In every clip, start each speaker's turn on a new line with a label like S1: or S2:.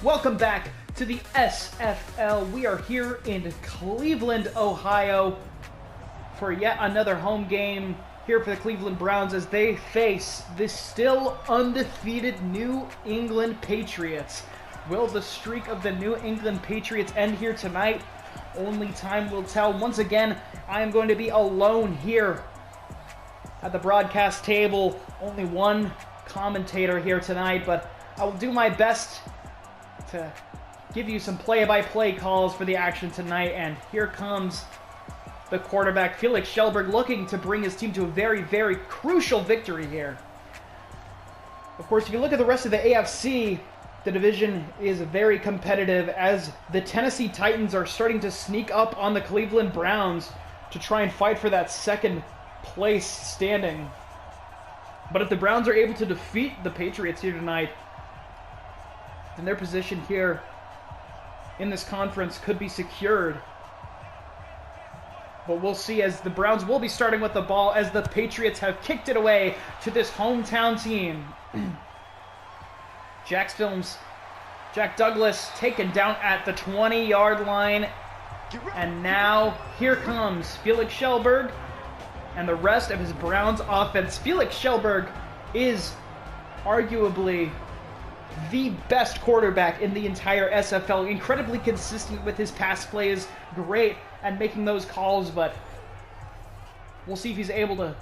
S1: Welcome back to the SFL. We are here in Cleveland, Ohio for yet another home game here for the Cleveland Browns as they face the still undefeated New England Patriots. Will the streak of the New England Patriots end here tonight? Only time will tell. Once again, I am going to be alone here at the broadcast table. Only one commentator here tonight, but I will do my best to give you some play-by-play calls for the action tonight. And here comes the quarterback, Felix Schellberg, looking to bring his team to a very, very crucial victory here. Of course, if you look at the rest of the AFC, the division is very competitive as the Tennessee Titans are starting to sneak up on the Cleveland Browns to try and fight for that second place standing. But if the Browns are able to defeat the Patriots here tonight, then their position here in this conference could be secured. But we'll see, as the Browns will be starting with the ball as the Patriots have kicked it away to this hometown team. Jack Douglas taken down at the 20-yard line. And now here comes Felix Schellberg and the rest of his Browns offense. Felix Schellberg is arguably the best quarterback in the entire SFL. Incredibly consistent with his pass plays, great at making those calls, but we'll see if he's able to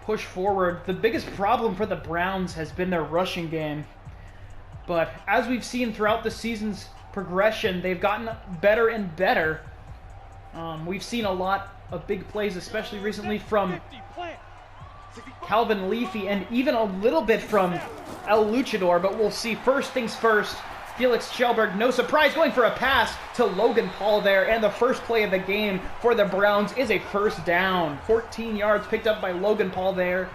S1: push forward. The biggest problem for the Browns has been their rushing game, but as we've seen throughout the season's progression, they've gotten better and better. We've seen a lot of big plays, especially recently from Calvin Leafy and even a little bit from El Luchador, but we'll see. First things first, Felix Schellberg, no surprise, going for a pass to Logan Paul there, and the first play of the game for the Browns is a first down. 14 yards picked up by Logan Paul there.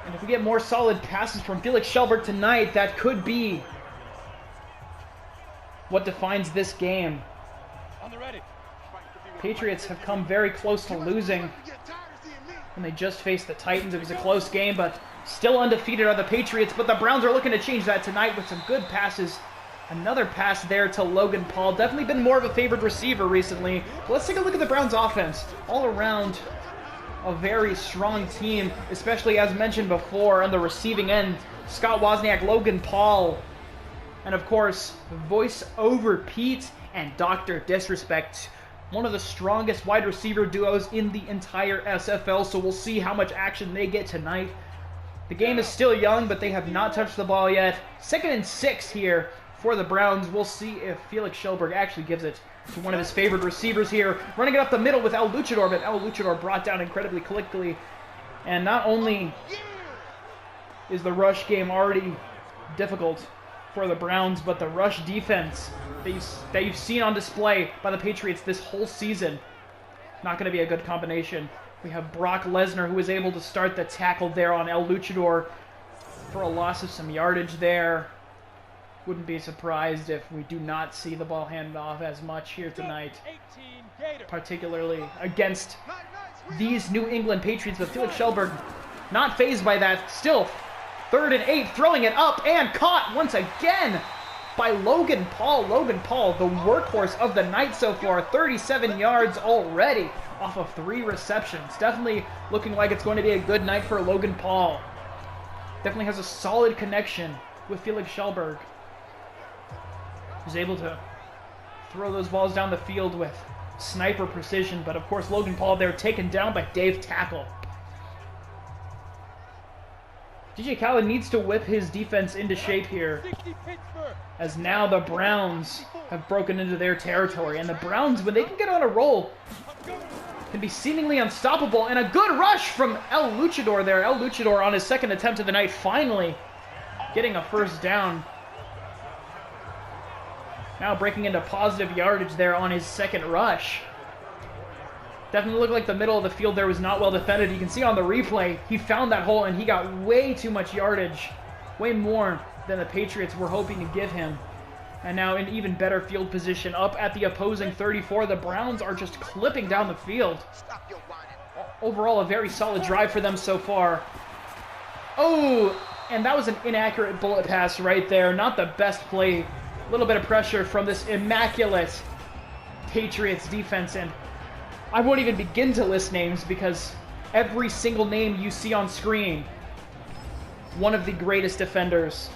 S1: And if we get more solid passes from Felix Schellberg tonight, that could be what defines this game. Patriots have come very close to losing when they just faced the Titans. It was a close game, but still undefeated are the Patriots. But the Browns are looking to change that tonight with some good passes. Another pass there to Logan Paul. Definitely been more of a favored receiver recently. But let's take a look at the Browns offense. All around a very strong team, especially as mentioned before on the receiving end. Scott Wozniak, Logan Paul, and of course, voice over Pete and Dr. Disrespect. One of the strongest wide receiver duos in the entire SFL, so we'll see how much action they get tonight. The game is still young, but they have not touched the ball yet. 2nd and 6 here for the Browns. We'll see if Felix Schellberg actually gives it to one of his favorite receivers here. Running it up the middle with El Luchador, but El Luchador brought down incredibly quickly. And not only is the rush game already difficult for the Browns, but the rush defense that you've seen on display by the Patriots this whole season, not going to be a good combination. We have Brock Lesnar, who was able to start the tackle there on El Luchador for a loss of some yardage there. Wouldn't be surprised if we do not see the ball handed off as much here tonight, particularly against these New England Patriots. But Felix Schellberg not fazed by that. Still 3rd and 8, throwing it up and caught once again by Logan Paul. Logan Paul, the workhorse of the night so far, 37 yards already off of 3 receptions. Definitely looking like it's going to be a good night for Logan Paul. Definitely has a solid connection with Felix Schellberg, who's able to throw those balls down the field with sniper precision. But of course, Logan Paul there taken down by Dave Tackle. DJ Khaled needs to whip his defense into shape here, as now the Browns have broken into their territory. And the Browns, when they can get on a roll, can be seemingly unstoppable. And a good rush from El Luchador there. El Luchador on his 2nd attempt of the night, finally getting a first down. Now breaking into positive yardage there on his 2nd rush. Definitely looked like the middle of the field there was not well defended. You can see on the replay, he found that hole and he got way too much yardage. Way more than the Patriots were hoping to give him. And now in even better field position up at the opposing 34. The Browns are just clipping down the field. Overall, a very solid drive for them so far. Oh, And that was an inaccurate bullet pass right there. Not the best play. A little bit of pressure from this immaculate Patriots defense. And I won't even begin to list names because every single name you see on screen, one of the greatest defenders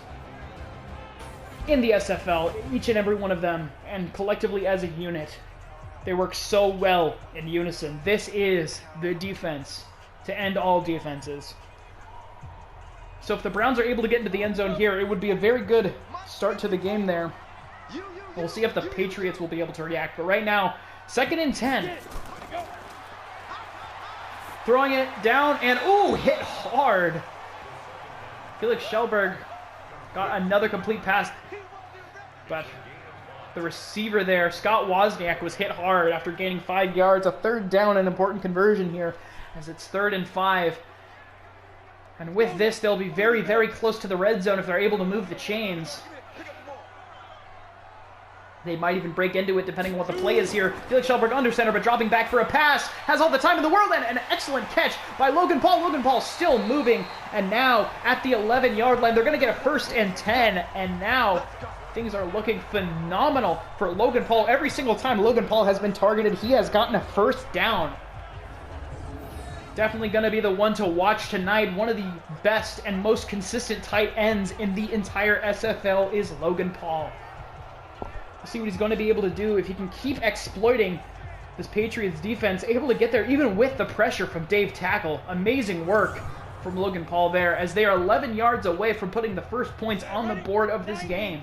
S1: in the SFL, each and every one of them, and collectively as a unit, they work so well in unison. This is the defense to end all defenses. So if the Browns are able to get into the end zone here, it would be a very good start to the game there. We'll see if the Patriots will be able to react. But right now, 2nd and 10. Throwing it down, and ooh, hit hard. Felix Schellberg got another complete pass, but the receiver there, Scott Wozniak, was hit hard after gaining 5 yards. A 3rd down, an important conversion here, as it's 3rd and 5. And with this, they'll be very, very close to the red zone if they're able to move the chains. They might even break into it depending on what the play is here. Felix Schellberg under center, but dropping back for a pass. Has all the time in the world, and an excellent catch by Logan Paul. Logan Paul still moving, and now at the 11-yard line, they're going to get a 1st and 10, and now things are looking phenomenal for Logan Paul. Every single time Logan Paul has been targeted, he has gotten a 1st down. Definitely going to be the one to watch tonight. One of the best and most consistent tight ends in the entire SFL is Logan Paul. We'll see what he's going to be able to do if he can keep exploiting this Patriots defense, able to get there even with the pressure from Dave Tackle. Amazing work from Logan Paul there, as they are 11 yards away from putting the first points on the board of this game.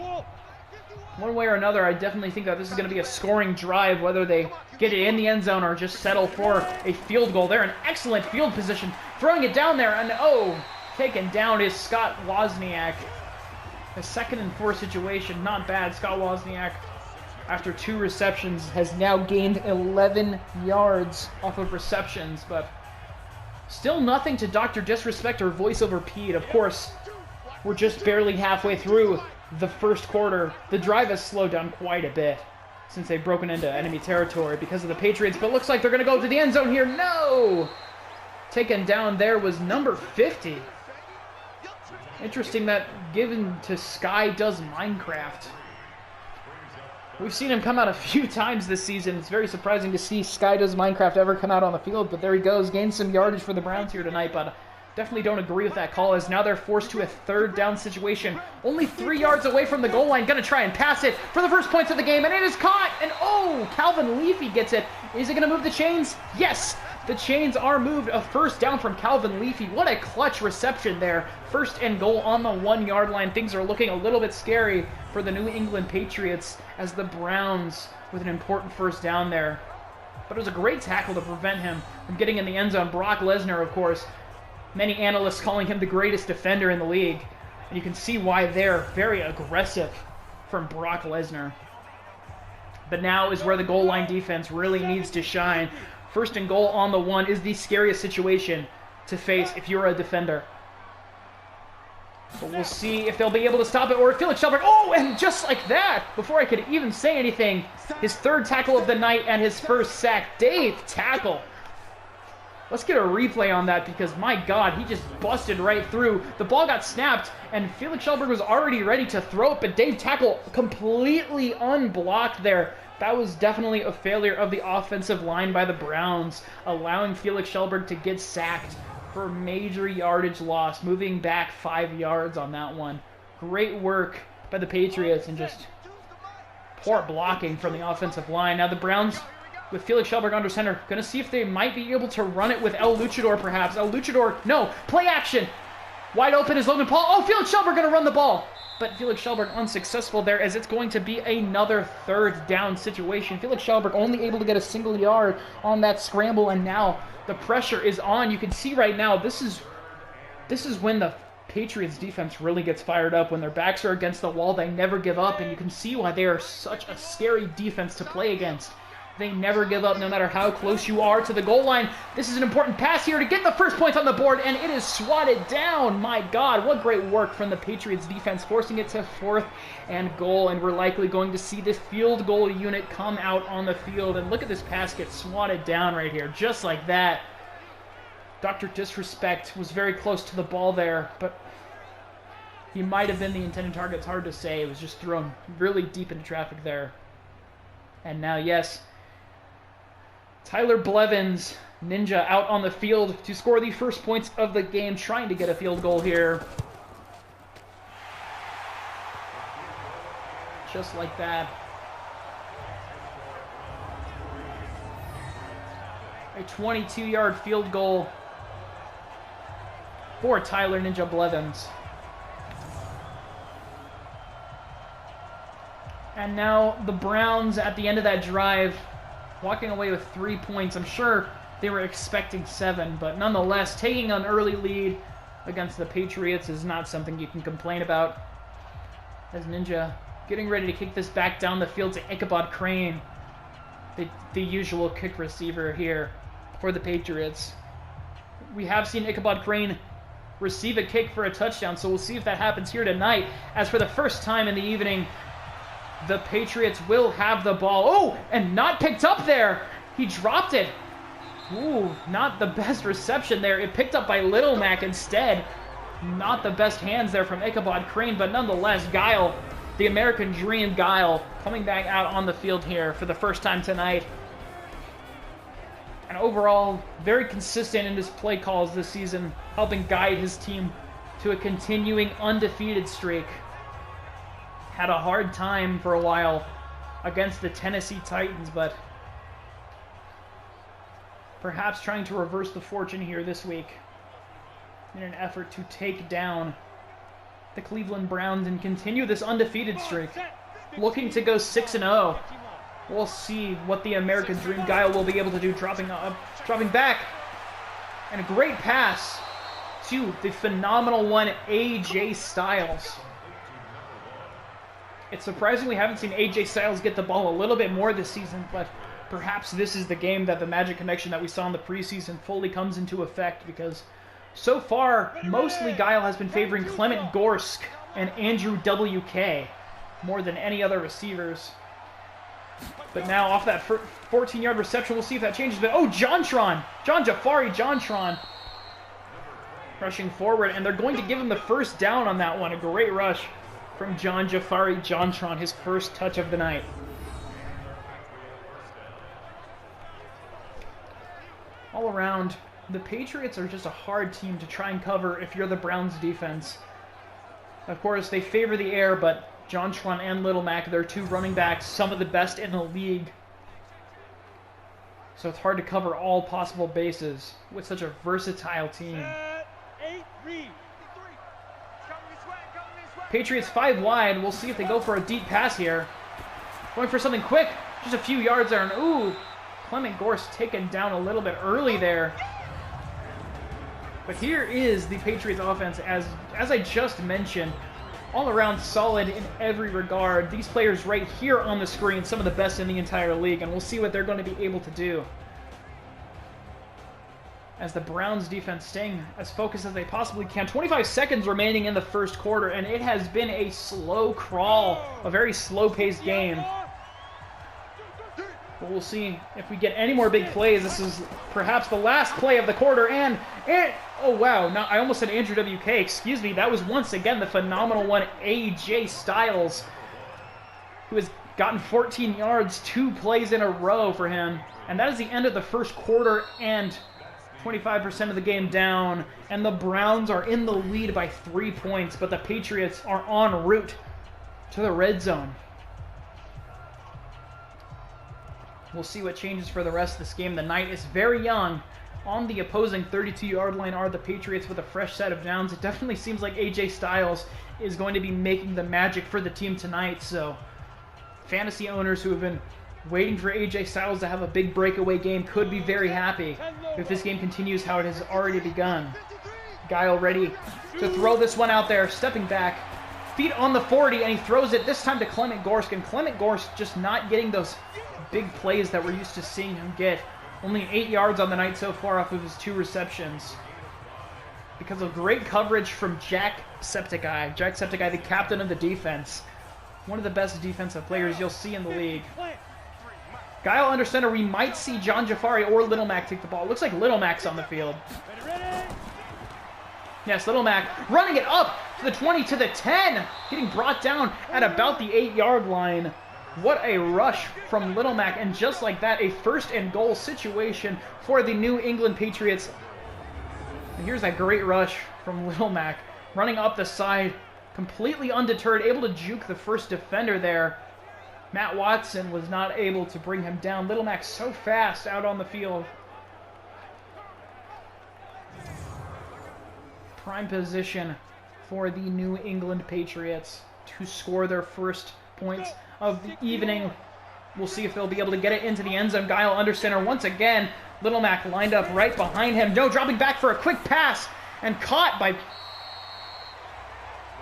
S1: One way or another, I definitely think that this is going to be a scoring drive, whether they get it in the end zone or just settle for a field goal. They're in excellent field position, throwing it down there, and oh, taken down is Scott Wozniak. A 2nd and 4 situation, not bad. Scott Wozniak, after 2 receptions, has now gained 11 yards off of receptions, but still nothing to Dr. Disrespect or voiceover Pete. Of course, we're just barely halfway through the first quarter. The drive has slowed down quite a bit since they've broken into enemy territory because of the Patriots, but looks like they're going to go to the end zone here. No! Taken down there was number 50. Interesting that given to Sky Does Minecraft. We've seen him come out a few times this season. It's very surprising to see Sky Does Minecraft ever come out on the field, but there he goes. Gained some yardage for the Browns here tonight, but definitely don't agree with that call, as now they're forced to a 3rd down situation. Only 3 yards away from the goal line. Going to try and pass it for the first points of the game, and it is caught! And oh, Calvin Leafy gets it. Is it going to move the chains? Yes! The chains are moved. A 1st down from Calvin Leafy. What a clutch reception there. 1st and goal on the 1-yard line. Things are looking a little bit scary for the New England Patriots as the Browns with an important 1st down there. But it was a great tackle to prevent him from getting in the end zone. Brock Lesnar, of course, many analysts calling him the greatest defender in the league. And you can see why they're very aggressive from Brock Lesnar. But now is where the goal line defense really needs to shine. 1st and goal on the 1 is the scariest situation to face if you're a defender. But we'll see if they'll be able to stop it, or Felix Schellberg. Oh, and just like that, before I could even say anything, his 3rd tackle of the night and his 1st sack. Dave Tackle. Let's get a replay on that because, my God, he just busted right through. The ball got snapped, and Felix Schellberg was already ready to throw it, but Dave Tackle completely unblocked there. That was definitely a failure of the offensive line by the Browns, allowing Felix Schellberg to get sacked for major yardage loss, moving back 5 yards on that one. Great work by the Patriots and just poor blocking from the offensive line. Now the Browns, with Felix Schellberg under center, going to see if they might be able to run it with El Luchador perhaps. El Luchador, no, play action. Wide open is Logan Paul. Oh, Felix Schellberg going to run the ball. But Felix Schellberg unsuccessful there, as it's going to be another 3rd down situation. Felix Schellberg only able to get a single yard on that scramble, and now the pressure is on. You can see right now, this is when the Patriots defense really gets fired up. When their backs are against the wall, they never give up, and you can see why they are such a scary defense to play against. They never give up no matter how close you are to the goal line. This is an important pass here to get the 1st points on the board, and it is swatted down. My God, what great work from the Patriots defense, forcing it to 4th and goal, and we're likely going to see this field goal unit come out on the field. And look at this pass get swatted down right here, just like that. Dr. Disrespect was very close to the ball there, but He might have been the intended target. It's hard to say. It was just thrown really deep into traffic there. And now, yes, Tyler Blevins, Ninja, out on the field to score the first points of the game, trying to get a field goal here. Just like that. A 22-yard field goal for Tyler Ninja Blevins. And now the Browns, at the end of that drive, walking away with 3 points. I'm sure they were expecting 7, but nonetheless, taking an early lead against the Patriots is not something you can complain about. As Ninja getting ready to kick this back down the field to Ichabod Crane, the usual kick receiver here for the Patriots. We have seen Ichabod Crane receive a kick for a touchdown, so we'll see if that happens here tonight. As for the first time in the evening, the Patriots will have the ball. Oh, and not picked up there. He dropped it. Ooh, not the best reception there. It picked up by Little Mac instead. Not the best hands there from Ichabod Crane, but nonetheless, Guile, the American Dream Guile, coming back out on the field here for the first time tonight. And overall, very consistent in his play calls this season, helping guide his team to a continuing undefeated streak. Had a hard time for a while against the Tennessee Titans, but perhaps trying to reverse the fortune here this week in an effort to take down the Cleveland Browns and continue this undefeated streak. Looking to go 6-0. We'll see what the American Dream Guile will be able to do, dropping back. And a great pass to the phenomenal one, AJ Styles. It's surprising we haven't seen AJ Styles get the ball a little bit more this season, but perhaps this is the game that the magic connection that we saw in the preseason fully comes into effect, because so far, mostly Guile has been favoring Clement Gorsk and Andrew WK more than any other receivers. But now off that 14-yard reception, we'll see if that changes. But oh, John Jafari Jontron rushing forward, and they're going to give him the first down on that one. A great rush from John Jafari Jontron, his first touch of the night. All around, the Patriots are just a hard team to try and cover if you're the Browns defense. Of course, they favor the air, but Jontron and Little Mac, they're two running backs, some of the best in the league. So it's hard to cover all possible bases with such a versatile team. Patriots 5 wide. We'll see if they go for a deep pass here. Going for something quick. Just a few yards there. And ooh, Clement Gorst taken down a little bit early there. But here is the Patriots offense, as I just mentioned, all around solid in every regard. These players right here on the screen, some of the best in the entire league, and we'll see what they're going to be able to do. As the Browns defense staying as focused as they possibly can. 25 seconds remaining in the first quarter, and it has been a slow crawl, a very slow-paced game. But we'll see if we get any more big plays. This is perhaps the last play of the quarter, and oh wow, now I almost said Andrew WK, excuse me. That was once again the phenomenal one, AJ Styles, who has gotten 14 yards, 2 plays in a row for him. And that is the end of the first quarter, and 25% of the game down, and the Browns are in the lead by 3 points, but the Patriots are en route to the red zone. We'll see what changes for the rest of this game. The night is very young. On the opposing 32-yard line are the Patriots with a fresh set of downs. It definitely seems like AJ Styles is going to be making the magic for the team tonight, so fantasy owners who have been waiting for AJ Styles to have a big breakaway game could be very happy if this game continues how it has already begun. Guile ready to throw this one out there, stepping back, feet on the 40, and he throws it this time to Clement Gorsk, and Clement Gorsk just not getting those big plays that we're used to seeing him get. Only 8 yards on the night so far off of his 2 receptions. Because of great coverage from Jacksepticeye. Jacksepticeye, the captain of the defense. One of the best defensive players you'll see in the league. Guile under center, we might see John Jafari or Little Mac take the ball. It looks like Little Mac's on the field. Yes, Little Mac running it up to the 20, to the 10, getting brought down at about the 8-yard line. What a rush from Little Mac, and just like that, a first and goal situation for the New England Patriots. And here's that great rush from Little Mac, running up the side, completely undeterred, able to juke the first defender there. Matt Watson was not able to bring him down. Little Mac so fast out on the field. Prime position for the New England Patriots to score their first points of the evening. We'll see if they'll be able to get it into the end zone. Guile under center once again. Little Mac lined up right behind him. No, dropping back for a quick pass and caught by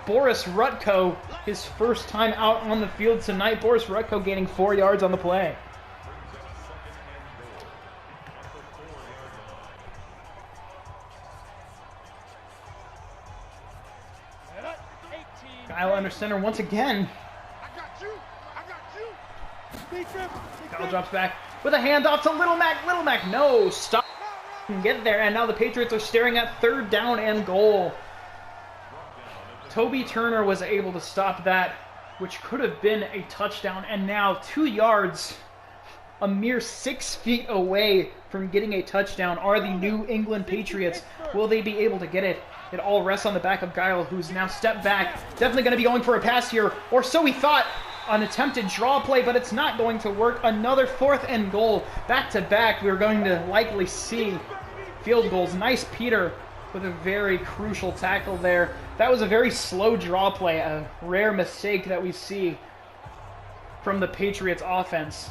S1: Boris Rutko, his first time out on the field tonight. Boris Rutko gaining 4 yards on the play. Guile under center once again. Guile drops back with a handoff to Little Mac. Little Mac, no, stop. Get there, and now the Patriots are staring at 3rd down and goal. Toby Turner was able to stop that, which could have been a touchdown, and now 2 yards, a mere 6 feet away from getting a touchdown, are the New England Patriots. Will they be able to get it? It all rests on the back of Guile, who's now stepped back. Definitely going to be going for a pass here, or so we thought. An attempted draw play, but it's not going to work. Another 4th and goal. Back to back, we're going to likely see field goals. Nice Peter with a very crucial tackle there. That was a very slow draw play, a rare mistake that we see from the Patriots offense.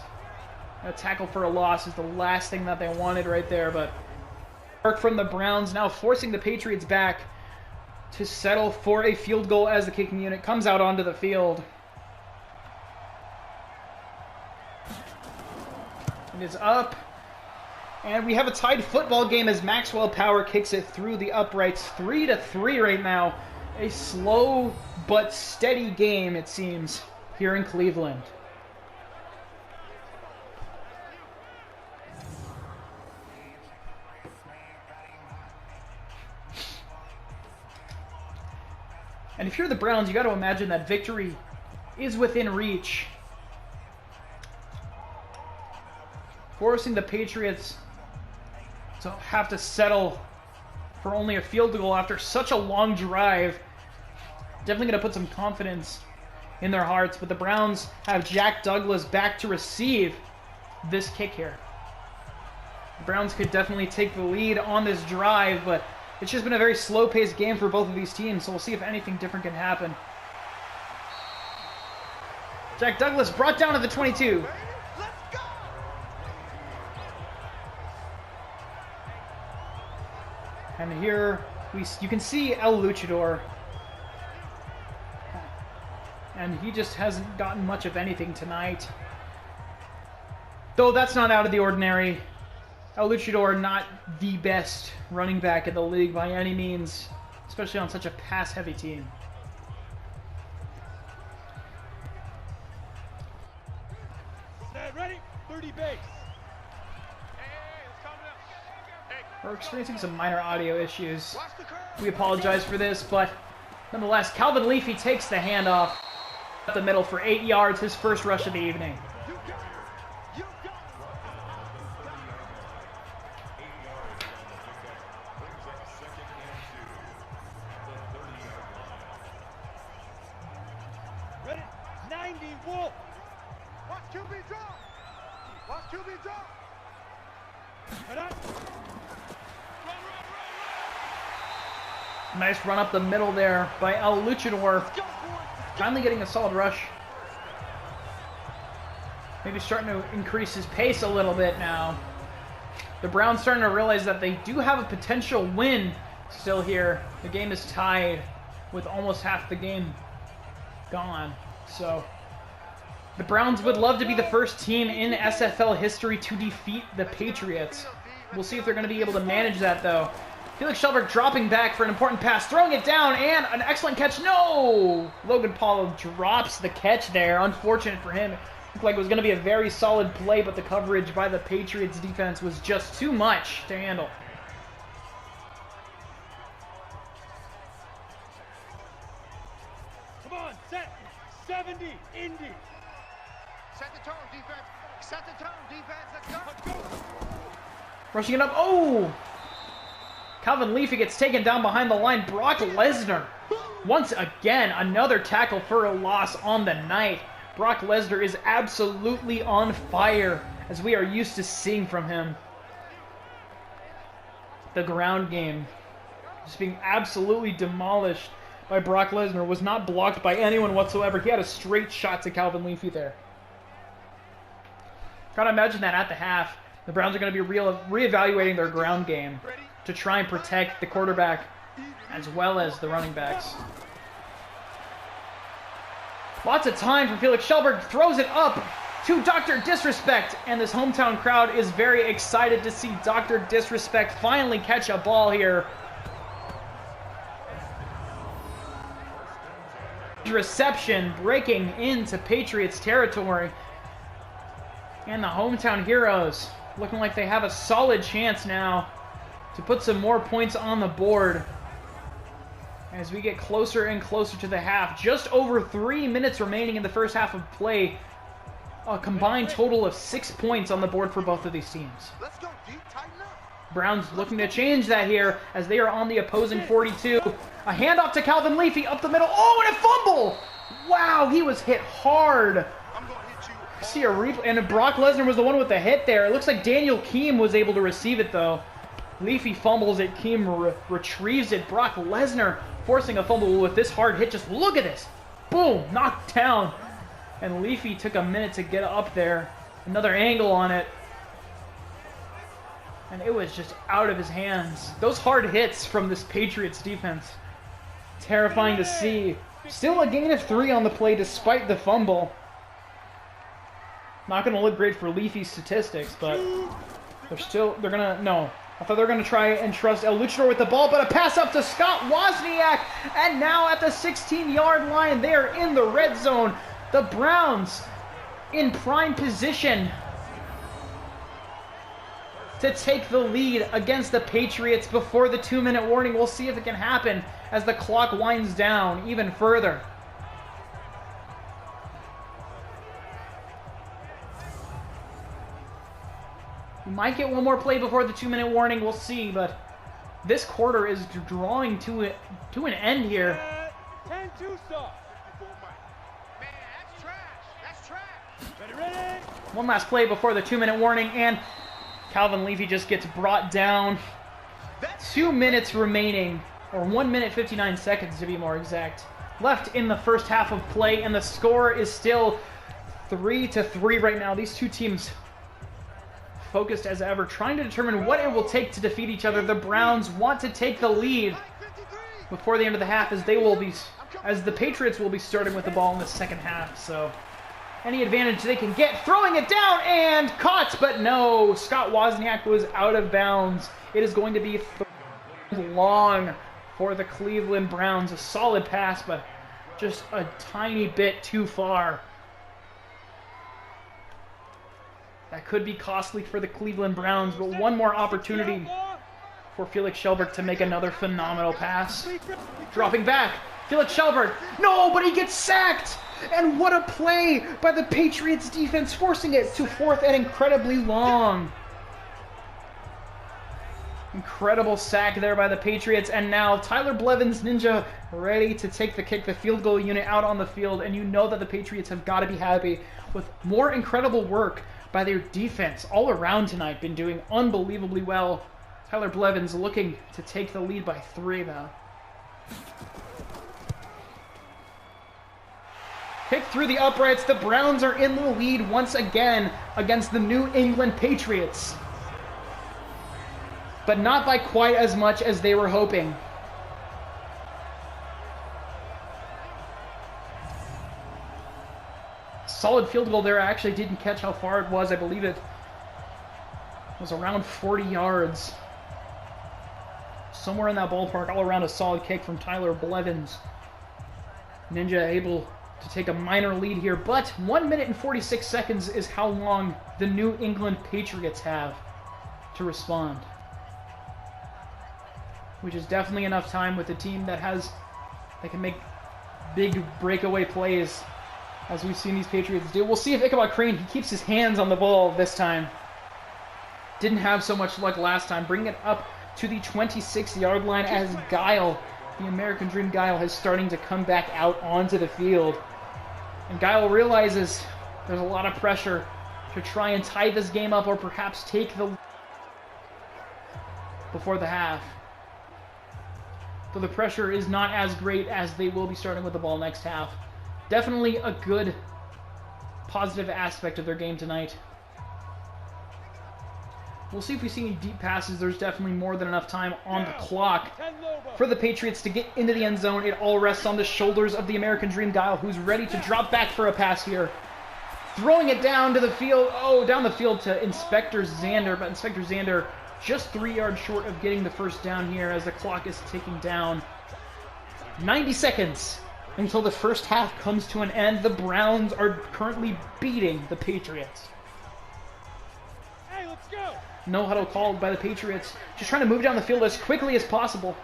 S1: A tackle for a loss is the last thing that they wanted right there, but work from the Browns, now forcing the Patriots back to settle for a field goal as the kicking unit comes out onto the field. It is up. And we have a tied football game as Maxwell Power kicks it through the uprights. 3-3 right now. A slow but steady game, it seems, here in Cleveland. And if you're the Browns, you got to imagine that victory is within reach. Forcing the Patriots to have to settle for only a field goal after such a long drive. Definitely going to put some confidence in their hearts. But the Browns have Jack Douglas back to receive this kick here. The Browns could definitely take the lead on this drive, but it's just been a very slow-paced game for both of these teams, so we'll see if anything different can happen. Jack Douglas brought down to the 22. And here you can see El Luchador. And he just hasn't gotten much of anything tonight. Though that's not out of the ordinary. El Luchador, not the best running back in the league by any means, especially on such a pass-heavy team.
S2: Ready? 30 base.
S1: We're experiencing some minor audio issues. We apologize for this, but nonetheless, Calvin Leafy takes the handoff up the middle for 8 yards, his first rush of the evening.
S2: Ready? 90 Wolf.
S3: Watch QB drop. Watch QB drop.
S1: Nice run up the middle there by El Luchador. Finally getting a solid rush. Maybe starting to increase his pace a little bit now. The Browns starting to realize that they do have a potential win still here. The game is tied with almost half the game gone. So the Browns would love to be the first team in SFL history to defeat the Patriots. We'll see if they're going to be able to manage that, though. Felix Shelberg dropping back for an important pass, throwing it down, and an excellent catch. No! Logan Paul drops the catch there. Unfortunate for him. Looked like it was going to be a very solid play, but the coverage by the Patriots defense was just too much to handle.
S2: Indy.
S3: Set the tone, defense. Set the tone, defense. Let's go.
S1: Rushing it up. Oh! Calvin Leafy gets taken down behind the line. Brock Lesnar. Once again, another tackle for a loss on the night. Brock Lesnar is absolutely on fire, as we are used to seeing from him. The ground game just being absolutely demolished by Brock Lesnar, was not blocked by anyone whatsoever. He had a straight shot to Calvin Leafy there. Gotta imagine that at the half, the Browns are going to be reevaluating their ground game to try and protect the quarterback as well as the running backs. Lots of time for Felix Shelberg. Throws it up to Dr. Disrespect. And this hometown crowd is very excited to see Dr. Disrespect finally catch a ball here. Reception breaking into Patriots territory. And the hometown heroes looking like they have a solid chance now to put some more points on the board as we get closer and closer to the half. Just over 3 minutes remaining in the first half of play. A combined total of 6 points on the board for both of these teams.
S3: Let's go deep, tighten up.
S1: Browns looking to change that here as they are on the opposing 42. A handoff to Calvin Leafy up the middle. Oh, and a fumble! Wow, he was hit hard.
S3: I'm going to hit you.
S1: See a replay, and Brock Lesnar was the one with the hit there. It looks like Daniel Keem was able to receive it though. Leafy fumbles it, Keem retrieves it. Brock Lesnar forcing a fumble with this hard hit. Just look at this. Boom, knocked down. And Leafy took a minute to get up there. Another angle on it. And it was just out of his hands. Those hard hits from this Patriots defense. Terrifying to see. Still a gain of 3 on the play despite the fumble. Not going to look great for Leafy's statistics, but they're going to, no. I thought they were going to try and trust El Luchador with the ball, but a pass up to Scott Wozniak. And now at the 16-yard line, they are in the red zone. The Browns in prime position to take the lead against the Patriots before the 2-minute warning. We'll see if it can happen as the clock winds down even further. We might get one more play before the 2-minute warning. We'll see, but this quarter is drawing to an end here.
S2: 10-2 stop.
S3: Man, that's trash. That's trash.
S2: Ready.
S1: One last play before the 2-minute warning, and Calvin Leafy just gets brought down. 2 minutes remaining, or 1 minute 59 seconds to be more exact, left in the first half of play, and the score is still 3-3 right now. These two teams focused as ever, trying to determine what it will take to defeat each other. The Browns want to take the lead before the end of the half, as the Patriots will be starting with the ball in the second half. So any advantage they can get, throwing it down and caught, but no, Scott Wozniak was out of bounds. It is going to be long for the Cleveland Browns. A solid pass, but just a tiny bit too far. That could be costly for the Cleveland Browns, but one more opportunity for Felix Shelberg to make another phenomenal pass. Dropping back, Felix Shelberg. No, but he gets sacked! And what a play by the Patriots defense, forcing it to 4th and incredibly long. Incredible sack there by the Patriots, and now Tyler Blevins Ninja ready to take the kick, the field goal unit out on the field, and you know that the Patriots have got to be happy with more incredible work by their defense all around tonight. Been doing unbelievably well. Tyler Blevins looking to take the lead by 3 though. Kick through the uprights. The Browns are in the lead once again against the New England Patriots, but not by quite as much as they were hoping. Solid field goal there. I actually didn't catch how far it was. I believe it was around 40 yards. Somewhere in that ballpark, all around a solid kick from Tyler Blevins. Ninja able to take a minor lead here, but 1 minute and 46 seconds is how long the New England Patriots have to respond, which is definitely enough time with a team that can make big breakaway plays as we've seen these Patriots do. We'll see if Ichabod Crane, he keeps his hands on the ball this time. Didn't have so much luck last time. Bringing it up to the 26-yard line as Guile, the American Dream Guile, is starting to come back out onto the field. And Guile realizes there's a lot of pressure to try and tie this game up or perhaps take the before the half. So the pressure is not as great as they will be starting with the ball next half. Definitely a good positive aspect of their game tonight. We'll see if we see any deep passes. There's definitely more than enough time on the clock for the Patriots to get into the end zone. It all rests on the shoulders of the American Dream Guile, who's ready to drop back for a pass here. Throwing it down to the field. Oh, down the field to Inspector Zander, but Inspector Zander just 3 yards short of getting the first down here as the clock is ticking down. 90 seconds until the first half comes to an end. The Browns are currently beating the Patriots.
S2: Hey, let's go.
S1: No huddle called by the Patriots. Just trying to move down the field as quickly as possible.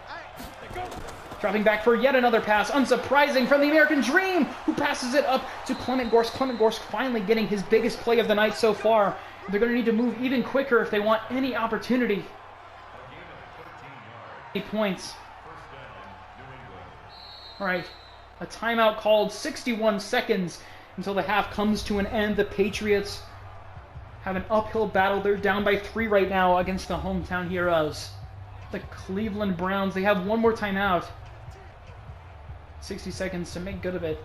S1: Dropping back for yet another pass. Unsurprising from the American Dream, who passes it up to Clement Gorsk. Clement Gorsk finally getting his biggest play of the night so far. They're going to need to move even quicker if they want any opportunity. 8 points. All right, a timeout called. 61 seconds until the half comes to an end. The Patriots have an uphill battle. They're down by 3 right now against the hometown heroes, the Cleveland Browns. They have one more timeout. 60 seconds to make good of it.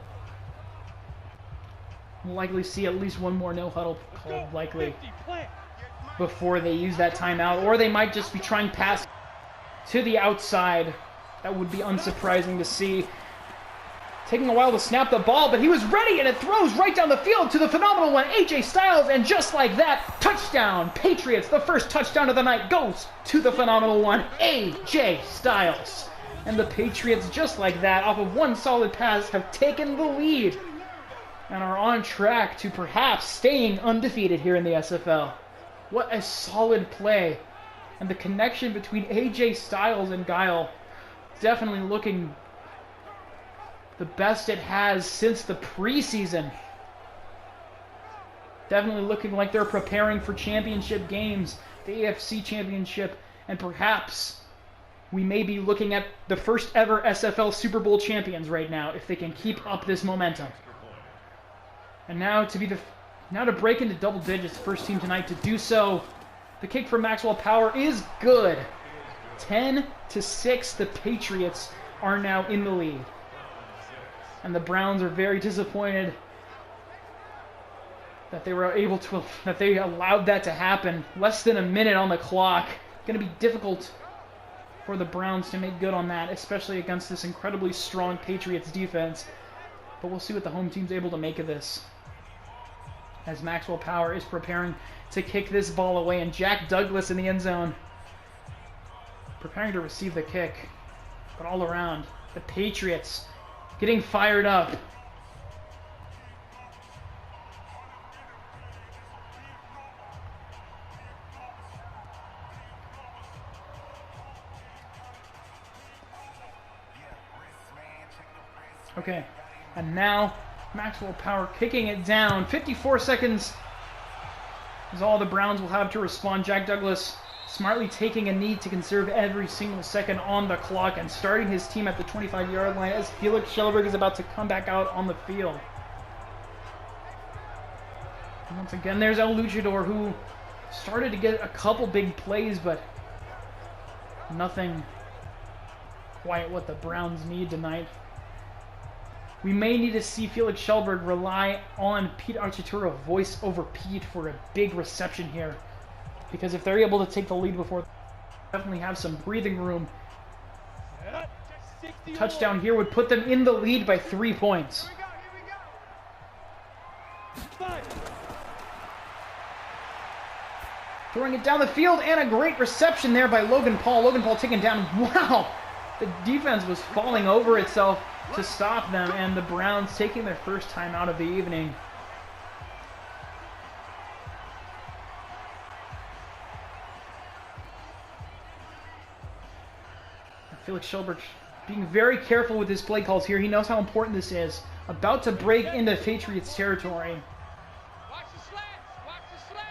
S1: We'll likely see at least one more no huddle called likely before they use that timeout, or they might just be trying pass to the outside. That would be unsurprising to see. Taking a while to snap the ball, but he was ready, and it throws right down the field to the phenomenal one, A.J. Styles, and just like that, touchdown! Patriots, the first touchdown of the night goes to the phenomenal one, A.J. Styles. And the Patriots, just like that, off of one solid pass, have taken the lead and are on track to perhaps staying undefeated here in the SFL. What a solid play. And the connection between A.J. Styles and Guile definitely looking the best it has since the preseason. Definitely looking like they're preparing for championship games, the AFC Championship, and perhaps we may be looking at the first ever SFL Super Bowl champions right now if they can keep up this momentum. And now to break into double digits, first team tonight to do so. The kick from Maxwell Power is good. 10-6, the Patriots are now in the lead. And the Browns are very disappointed that they allowed that to happen. Less than a minute on the clock. Going to be difficult for the Browns to make good on that, especially against this incredibly strong Patriots defense. But we'll see what the home team's able to make of this, as Maxwell Power is preparing to kick this ball away, and Jack Douglas in the end zone preparing to receive the kick. But all around, the Patriots getting fired up. Okay, and now Maxwell Power kicking it down. 54 seconds is all the Browns will have to respond. Jack Douglas smartly taking a knee to conserve every single second on the clock and starting his team at the 25-yard line as Felix Schellenberg is about to come back out on the field. And once again, there's El Luchador, who started to get a couple big plays, but nothing quite what the Browns need tonight. We may need to see Felix Schellenberg rely on Pete Archituro voice over Pete for a big reception here, because if they're able to take the lead before, definitely have some breathing room. A touchdown here would put them in the lead by 3 points. Throwing it down the field, and a great reception there by Logan Paul. Logan Paul taken down. Wow! The defense was falling over itself to stop them, and the Browns taking their first time out of the evening. Felix Schellenberg being very careful with his play calls here. He knows how important this is. About to break into Patriots territory.
S2: Watch the slants. Watch the slants.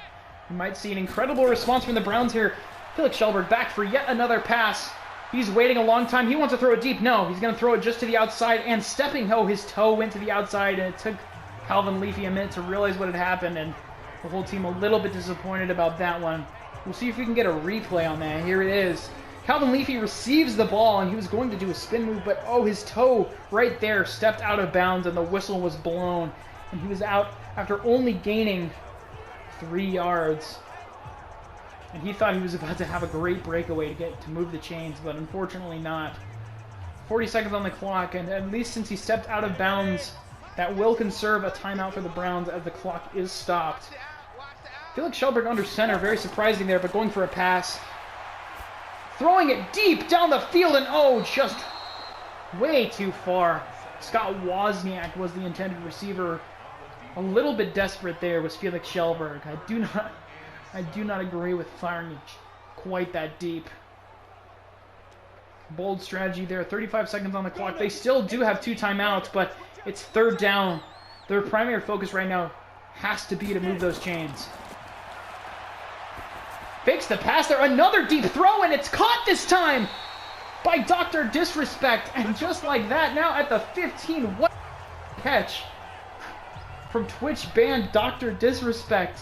S1: You might see an incredible response from the Browns here. Felix Shelberg back for yet another pass. He's waiting a long time. He wants to throw it deep. No, he's going to throw it just to the outside and stepping. Oh, his toe went to the outside, and it took Calvin Leafy a minute to realize what had happened, and the whole team a little bit disappointed about that one. We'll see if we can get a replay on that. Here it is. Calvin Leafy receives the ball, and he was going to do a spin move, but oh, his toe right there stepped out of bounds, and the whistle was blown. And he was out after only gaining 3 yards. And he thought he was about to have a great breakaway to move the chains, but unfortunately not. 40 seconds on the clock, and at least since he stepped out of bounds, that will conserve a timeout for the Browns as the clock is stopped. Felix Shelberg under center, very surprising there, but going for a pass. Throwing it deep down the field, and oh, just way too far. Scott Wozniak was the intended receiver. A little bit desperate there was Felix Shelberg. I do not agree with firing it quite that deep. Bold strategy there. 35 seconds on the clock. They still do have 2 timeouts, but it's 3rd down. Their primary focus right now has to be to move those chains. Fakes the pass there. Another deep throw, and it's caught this time by Dr. Disrespect. And just like that, now at the 15, what catch from Twitch banned Dr. Disrespect.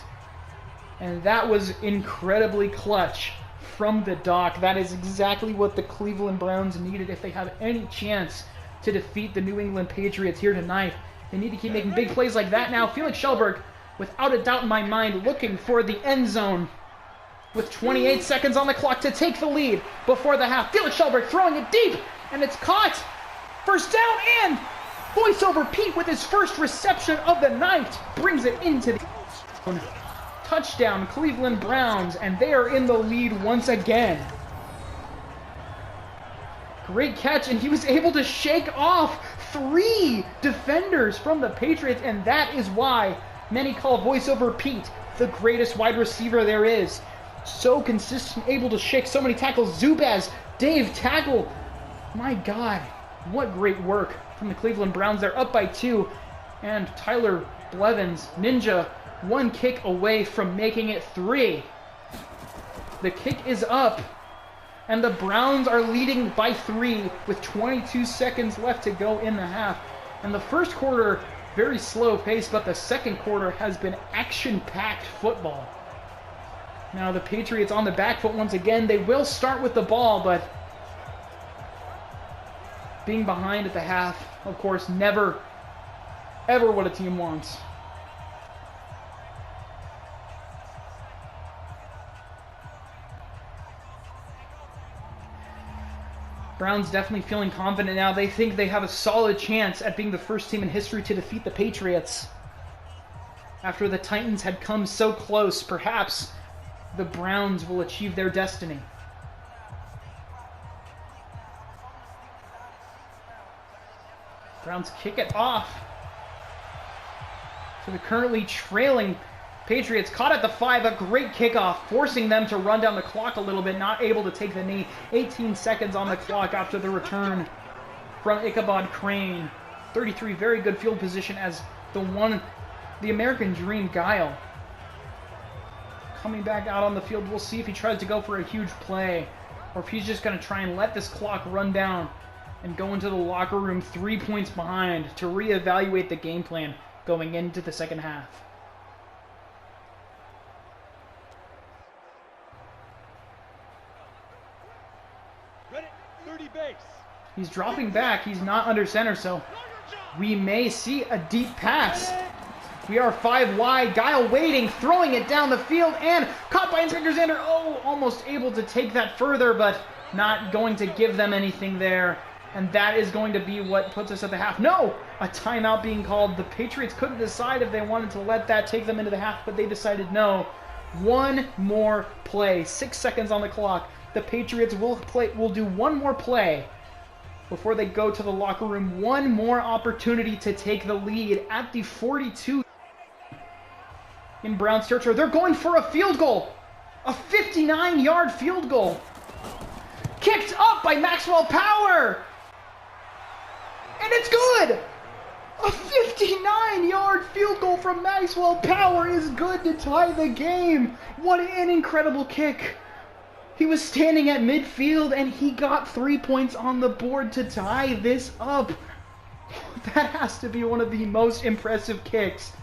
S1: And that was incredibly clutch from the doc. That is exactly what the Cleveland Browns needed if they have any chance to defeat the New England Patriots here tonight. They need to keep making big plays like that now. Felix Shelberg, without a doubt in my mind, looking for the end zone with 28 seconds on the clock to take the lead before the half. Felix Shelberg throwing it deep, and it's caught. 1st down, and voiceover Pete with his first reception of the night brings it into the zone. Touchdown, Cleveland Browns, and they are in the lead once again. Great catch, and he was able to shake off 3 defenders from the Patriots, and that is why many call voiceover Pete the greatest wide receiver there is. So consistent, able to shake so many tackles. Zubaz, Dave, tackle. My God, what great work from the Cleveland Browns. They're up by 2, and Tyler Blevins, Ninja, 1 kick away from making it 3. The kick is up, and the Browns are leading by 3 with 22 seconds left to go in the half. And the first quarter, very slow pace, but the second quarter has been action-packed football. Now the Patriots on the back foot once again. They will start with the ball, but being behind at the half, of course, never, ever what a team wants. Browns definitely feeling confident now. They think they have a solid chance at being the first team in history to defeat the Patriots. After the Titans had come so close, perhaps the Browns will achieve their destiny. Browns kick it off. So the currently trailing Patriots caught at the 5, a great kickoff, forcing them to run down the clock a little bit, not able to take the knee. 18 seconds on the clock after the return from Ichabod Crane. 33, very good field position as the American Dream, Guile. Coming back out on the field, we'll see if he tries to go for a huge play, or if he's just going to try and let this clock run down and go into the locker room 3 points behind to reevaluate the game plan going into the second half.
S2: Ready, 30 base.
S1: He's dropping back. He's not under center, so we may see a deep pass. We are 5 wide. Guile waiting, throwing it down the field, and caught by Inspector Zander. Oh, almost able to take that further, but not going to give them anything there. And that is going to be what puts us at the half. No! A timeout being called. The Patriots couldn't decide if they wanted to let that take them into the half, but they decided no. 1 more play. 6 seconds on the clock. The Patriots will do 1 more play before they go to the locker room. 1 more opportunity to take the lead at the 42 in Browns territory. They're going for a field goal. A 59-yard field goal. Kicked up by Maxwell Power. And it's good! A 59-yard field goal from Maxwell Power is good to tie the game. What an incredible kick. He was standing at midfield and he got 3 points on the board to tie this up. That has to be one of the most impressive kicks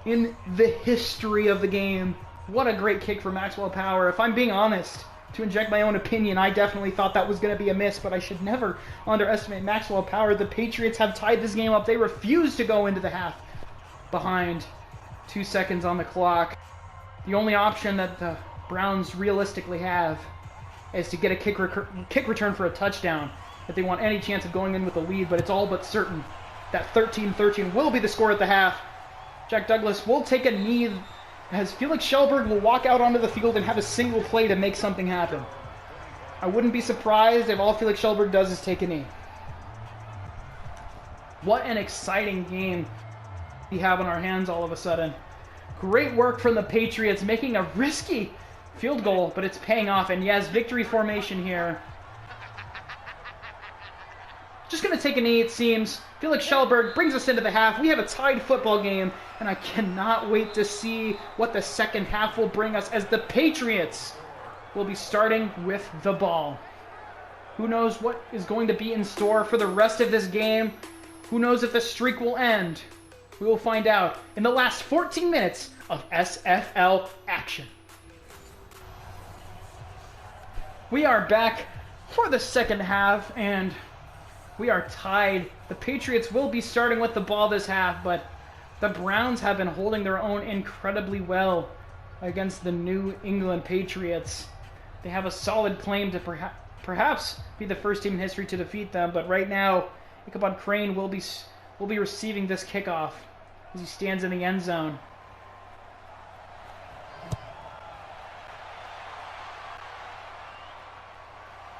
S1: in the history of the game. What a great kick for Maxwell Power. If I'm being honest, to inject my own opinion, I definitely thought that was going to be a miss, but I should never underestimate Maxwell Power. The Patriots have tied this game up. They refuse to go into the half behind. 2 seconds on the clock. The only option that the Browns realistically have is to get a kick return for a touchdown if they want any chance of going in with a lead, but it's all but certain that 13-13 will be the score at the half. Jack Douglas will take a knee as Felix Schellberg will walk out onto the field and have a single play to make something happen. I wouldn't be surprised if all Felix Schellberg does is take a knee. What an exciting game we have on our hands all of a sudden. Great work from the Patriots, making a risky field goal, but it's paying off. And yes, victory formation here. Just going to take a knee, it seems. Felix Schellberg brings us into the half. We have a tied football game, and I cannot wait to see what the second half will bring us as the Patriots will be starting with the ball. Who knows what is going to be in store for the rest of this game? Who knows if the streak will end? We will find out in the last 14 minutes of SFL action. We are back for the second half, and we are tied. The Patriots will be starting with the ball this half, but the Browns have been holding their own incredibly well against the New England Patriots. They have a solid claim to perhaps be the first team in history to defeat them, but right now, Ichabod Crane will be receiving this kickoff as he stands in the end zone.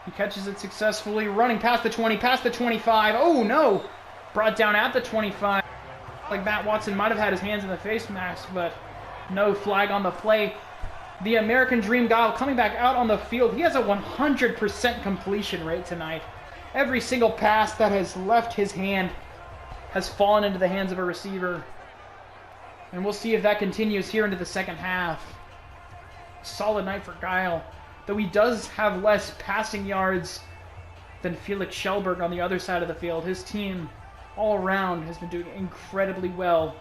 S1: He catches it successfully, running past the 20, past the 25. Oh no! Brought down at the 25. Like Matt Watson might have had his hands in the face mask, but no flag on the play. The American Dream Guile coming back out on the field. He has a 100% completion rate tonight. Every single pass that has left his hand has fallen into the hands of a receiver. And we'll see if that continues here into the second half. Solid night for Guile. Though he does have less passing yards than Felix Schellberg on the other side of the field. His team, all around, has been doing incredibly well.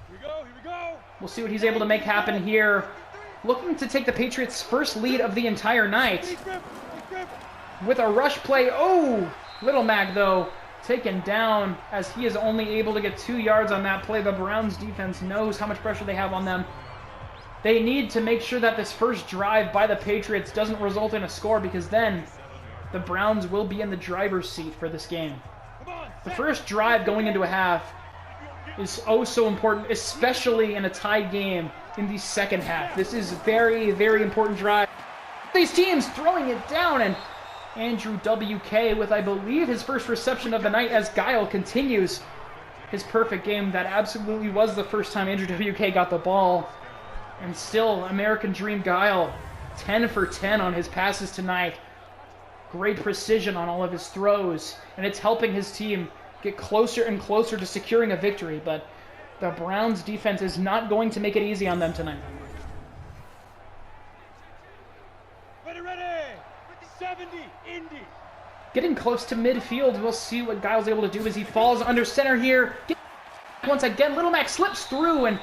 S2: Here we go, here we go.
S1: We'll see what he's able to make happen here. Looking to take the Patriots' first lead of the entire night. With a rush play. Oh! Little Mac, though, taken down as he is only able to get 2 yards on that play. The Browns defense knows how much pressure they have on them. They need to make sure that this first drive by the Patriots doesn't result in a score, because then the Browns will be in the driver's seat for this game. The first drive going into a half is oh so important, especially in a tied game in the second half. This is a very, very important drive. These teams throwing it down, and Andrew W.K. with, I believe, his first reception of the night as Guile continues his perfect game. That absolutely was the first time Andrew W.K. got the ball. And still, American Dream Guile, 10 for 10 on his passes tonight. Great precision on all of his throws. And it's helping his team get closer and closer to securing a victory. But the Browns defense is not going to make it easy on them tonight.
S2: Ready, ready. 70, Indy.
S1: Getting close to midfield. We'll see what Guile's able to do as he falls under center here. Once again, Little Mac slips through, and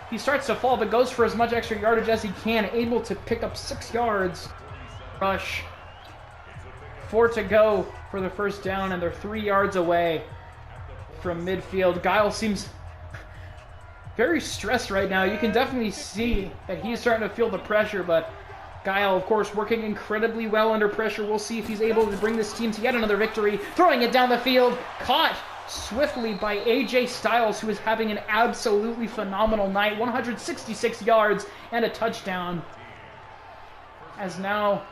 S1: he starts to fall, but goes for as much extra yardage as he can, able to pick up 6 yards. Rush. 4 to go for the first down, and they're 3 yards away from midfield. Guile seems very stressed right now. You can definitely see that he's starting to feel the pressure, but Guile, of course, working incredibly well under pressure. We'll see if he's able to bring this team to yet another victory. Throwing it down the field. Caught swiftly by A.J. Styles, who is having an absolutely phenomenal night. 166 yards and a touchdown. As now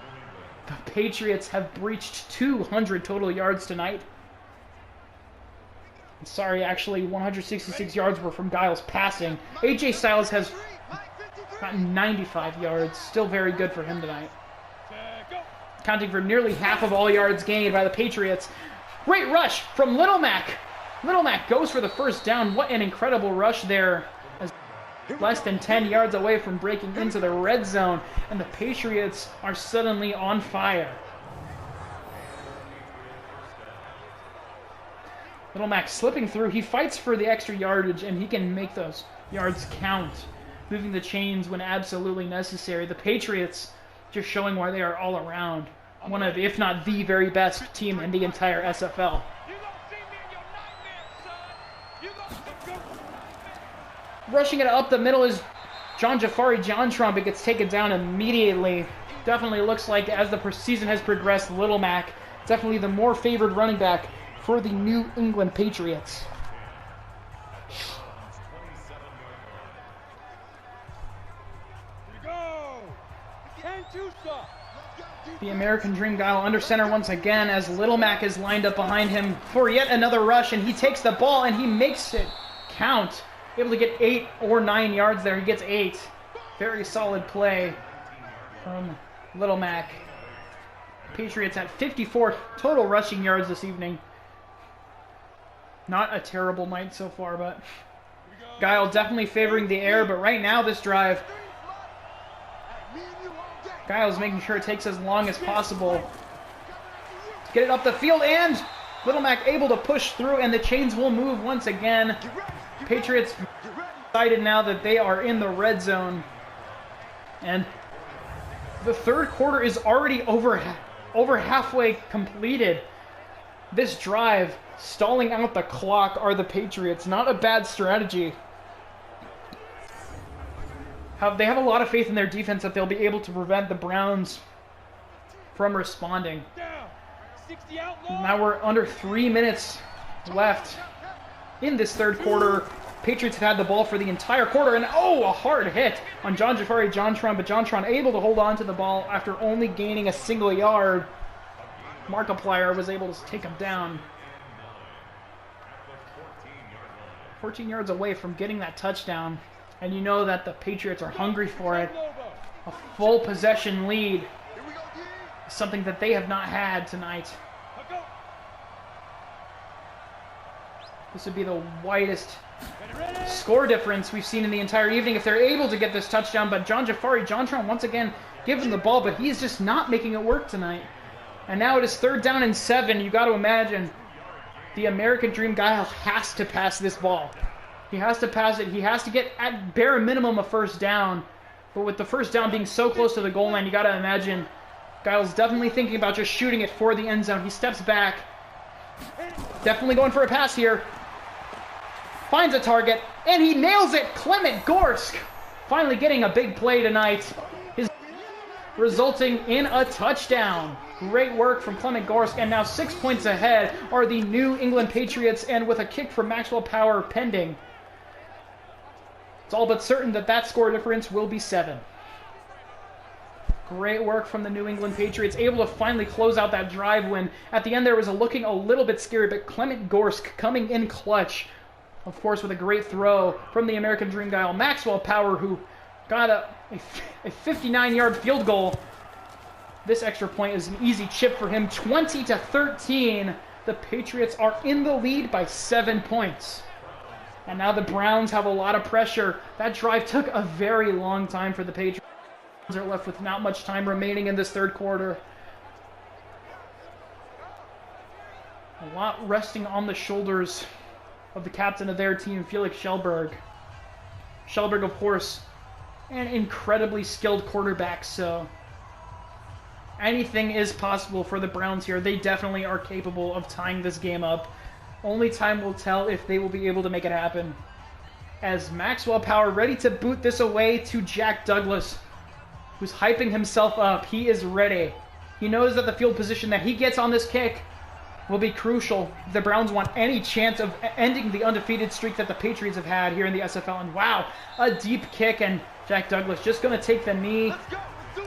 S1: the Patriots have breached 200 total yards tonight. Sorry, actually, 166 yards were from Guile's passing. A.J. Styles has gotten 95 yards. Still very good for him tonight. accounting for nearly half of all yards gained by the Patriots. Great rush from Little Mac. Little Mac goes for the first down. What an incredible rush there. As less than 10 yards away from breaking into the red zone, and the Patriots are suddenly on fire. Little Mac slipping through. He fights for the extra yardage, and he can make those yards count, moving the chains when absolutely necessary. The Patriots just showing why they are all around one of, if not the very best team in the entire SFL. Rushing it up the middle is John Jontron, but gets taken down immediately. Definitely looks like as the season has progressed, Little Mac definitely the more favored running back for the New England Patriots. The American Dream Guile under center once again as Little Mac is lined up behind him for yet another rush, and he takes the ball and he makes it count. Able to get 8 or 9 yards there. He gets 8. Very solid play from Little Mac. Patriots at 54 total rushing yards this evening. Not a terrible night so far, but Guile definitely favoring the air, but right now this drive, Guile's making sure it takes as long as possible to get it up the field, and Little Mac able to push through, and the chains will move once again. Patriots excited now that they are in the red zone, and the third quarter is already over halfway completed. This drive, stalling out the clock, are the Patriots. Not a bad strategy. They have a lot of faith in their defense that they'll be able to prevent the Browns from responding. Now we're under 3 minutes left in this third quarter. Patriots have had the ball for the entire quarter, and a hard hit on Jontron, but Jontron able to hold on to the ball after only gaining a single yard. Markiplier was able to take him down. 14 yards away from getting that touchdown, and you know that the Patriots are hungry for it. A full possession lead is something that they have not had tonight. This would be the widest score difference we've seen in the entire evening if they're able to get this touchdown, but Jontron once again given the ball, but he's just not making it work tonight. And now it is 3rd down and 7. You got to imagine the American Dream Guile has to pass this ball. He has to pass it. He has to get at bare minimum a first down. But with the first down being so close to the goal line, you got to imagine Guile's definitely thinking about just shooting it for the end zone. He steps back. Definitely going for a pass here. Finds a target, and he nails it. Clement Gorsk finally getting a big play tonight, resulting in a touchdown. Great work from Clement Gorsk, and now 6 points ahead are the New England Patriots, and with a kick from Maxwell Power pending, it's all but certain that that score difference will be 7. Great work from the New England Patriots, able to finally close out that drive when at the end there was looking a little bit scary, but Clement Gorsk coming in clutch, of course, with a great throw from the American Dream Guile. Maxwell Power, who got a 59-yard field goal. This extra point is an easy chip for him. 20-13. The Patriots are in the lead by 7 points. And now the Browns have a lot of pressure. That drive took a very long time for the Patriots. They're left with not much time remaining in this third quarter. A lot resting on the shoulders of the captain of their team, Felix Schellberg. Schellberg, of course, an incredibly skilled quarterback, so anything is possible for the Browns here. They definitely are capable of tying this game up. Only time will tell if they will be able to make it happen. As Maxwell Power ready to boot this away to Jack Douglas, who's hyping himself up. He is ready. He knows that the field position that he gets on this kick will be crucial if the Browns want any chance of ending the undefeated streak that the Patriots have had here in the SFL. And wow, a deep kick, and Jack Douglas just going to take the knee.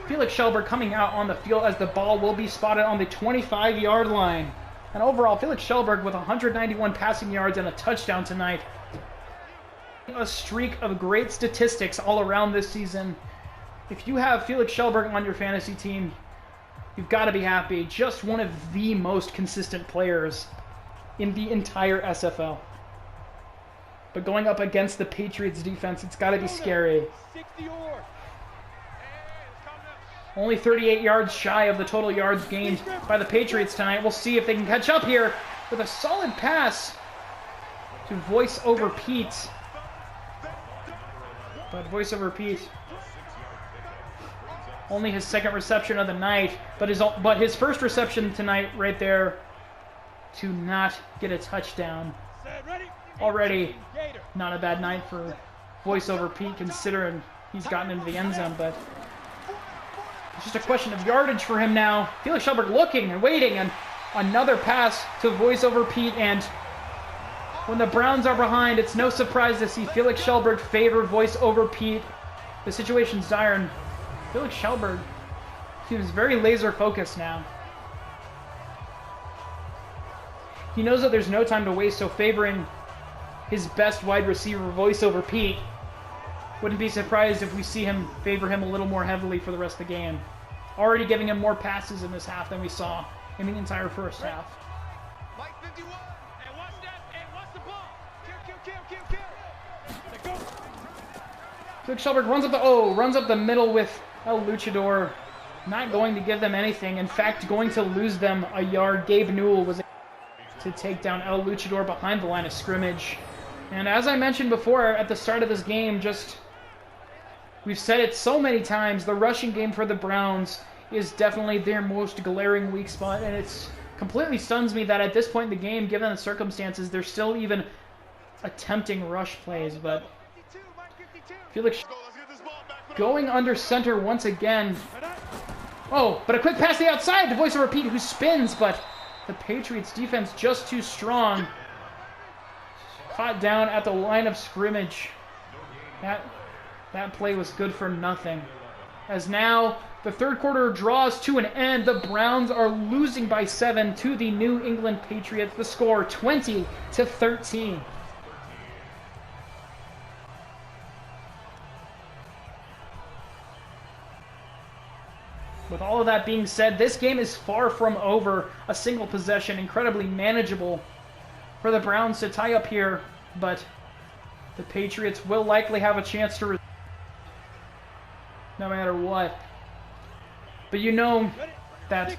S1: Felix Schellberg coming out on the field as the ball will be spotted on the 25-yard line. And overall, Felix Schellberg with 191 passing yards and a touchdown tonight. A streak of great statistics all around this season. If you have Felix Schellberg on your fantasy team, You've got to be happy. Just one of the most consistent players in the entire SFL. But going up against the Patriots defense, it's got to be scary. Only 38 yards shy of the total yards gained by the Patriots tonight. We'll see if they can catch up here with a solid pass to voice over Pete. But voice over Pete, only his second reception of the night, but his first reception tonight right there to not get a touchdown. Already not a bad night for voice over Pete considering he's gotten into the end zone, but it's just a question of yardage for him now. Felix Schellberg looking and waiting, and another pass to voice over Pete, and when the Browns are behind, it's no surprise to see Felix Schellberg favor voice over Pete. The situation's dire, and Felix Schellberg seems very laser focused now. He knows that there's no time to waste, so favoring his best wide receiver, voice over Pete, wouldn't be surprised if we see him favor him a little more heavily for the rest of the game. Already giving him more passes in this half than we saw in the entire first half.
S3: Mike 51. And watch that. And watch the ball. Kill.
S1: Felix Schellberg runs up the middle with El Luchador. Not going to give them anything. In fact, going to lose them a yard. Gabe Newell was able to take down El Luchador behind the line of scrimmage. And as I mentioned before at the start of this game, we've said it so many times, the rushing game for the Browns is definitely their most glaring weak spot, and it completely stuns me that at this point in the game, given the circumstances, they're still even attempting rush plays. But Felix going under center once again. Oh, but a quick pass to the outside to voice over Pete, who spins, but the Patriots defense just too strong. Caught down at the line of scrimmage. That play was good for nothing. As now the third quarter draws to an end, the Browns are losing by 7 to the New England Patriots. The score 20-13. With all of that being said, this game is far from over. A single possession, incredibly manageable for the Browns to tie up here, but the Patriots will likely have a chance to no matter what. But you know that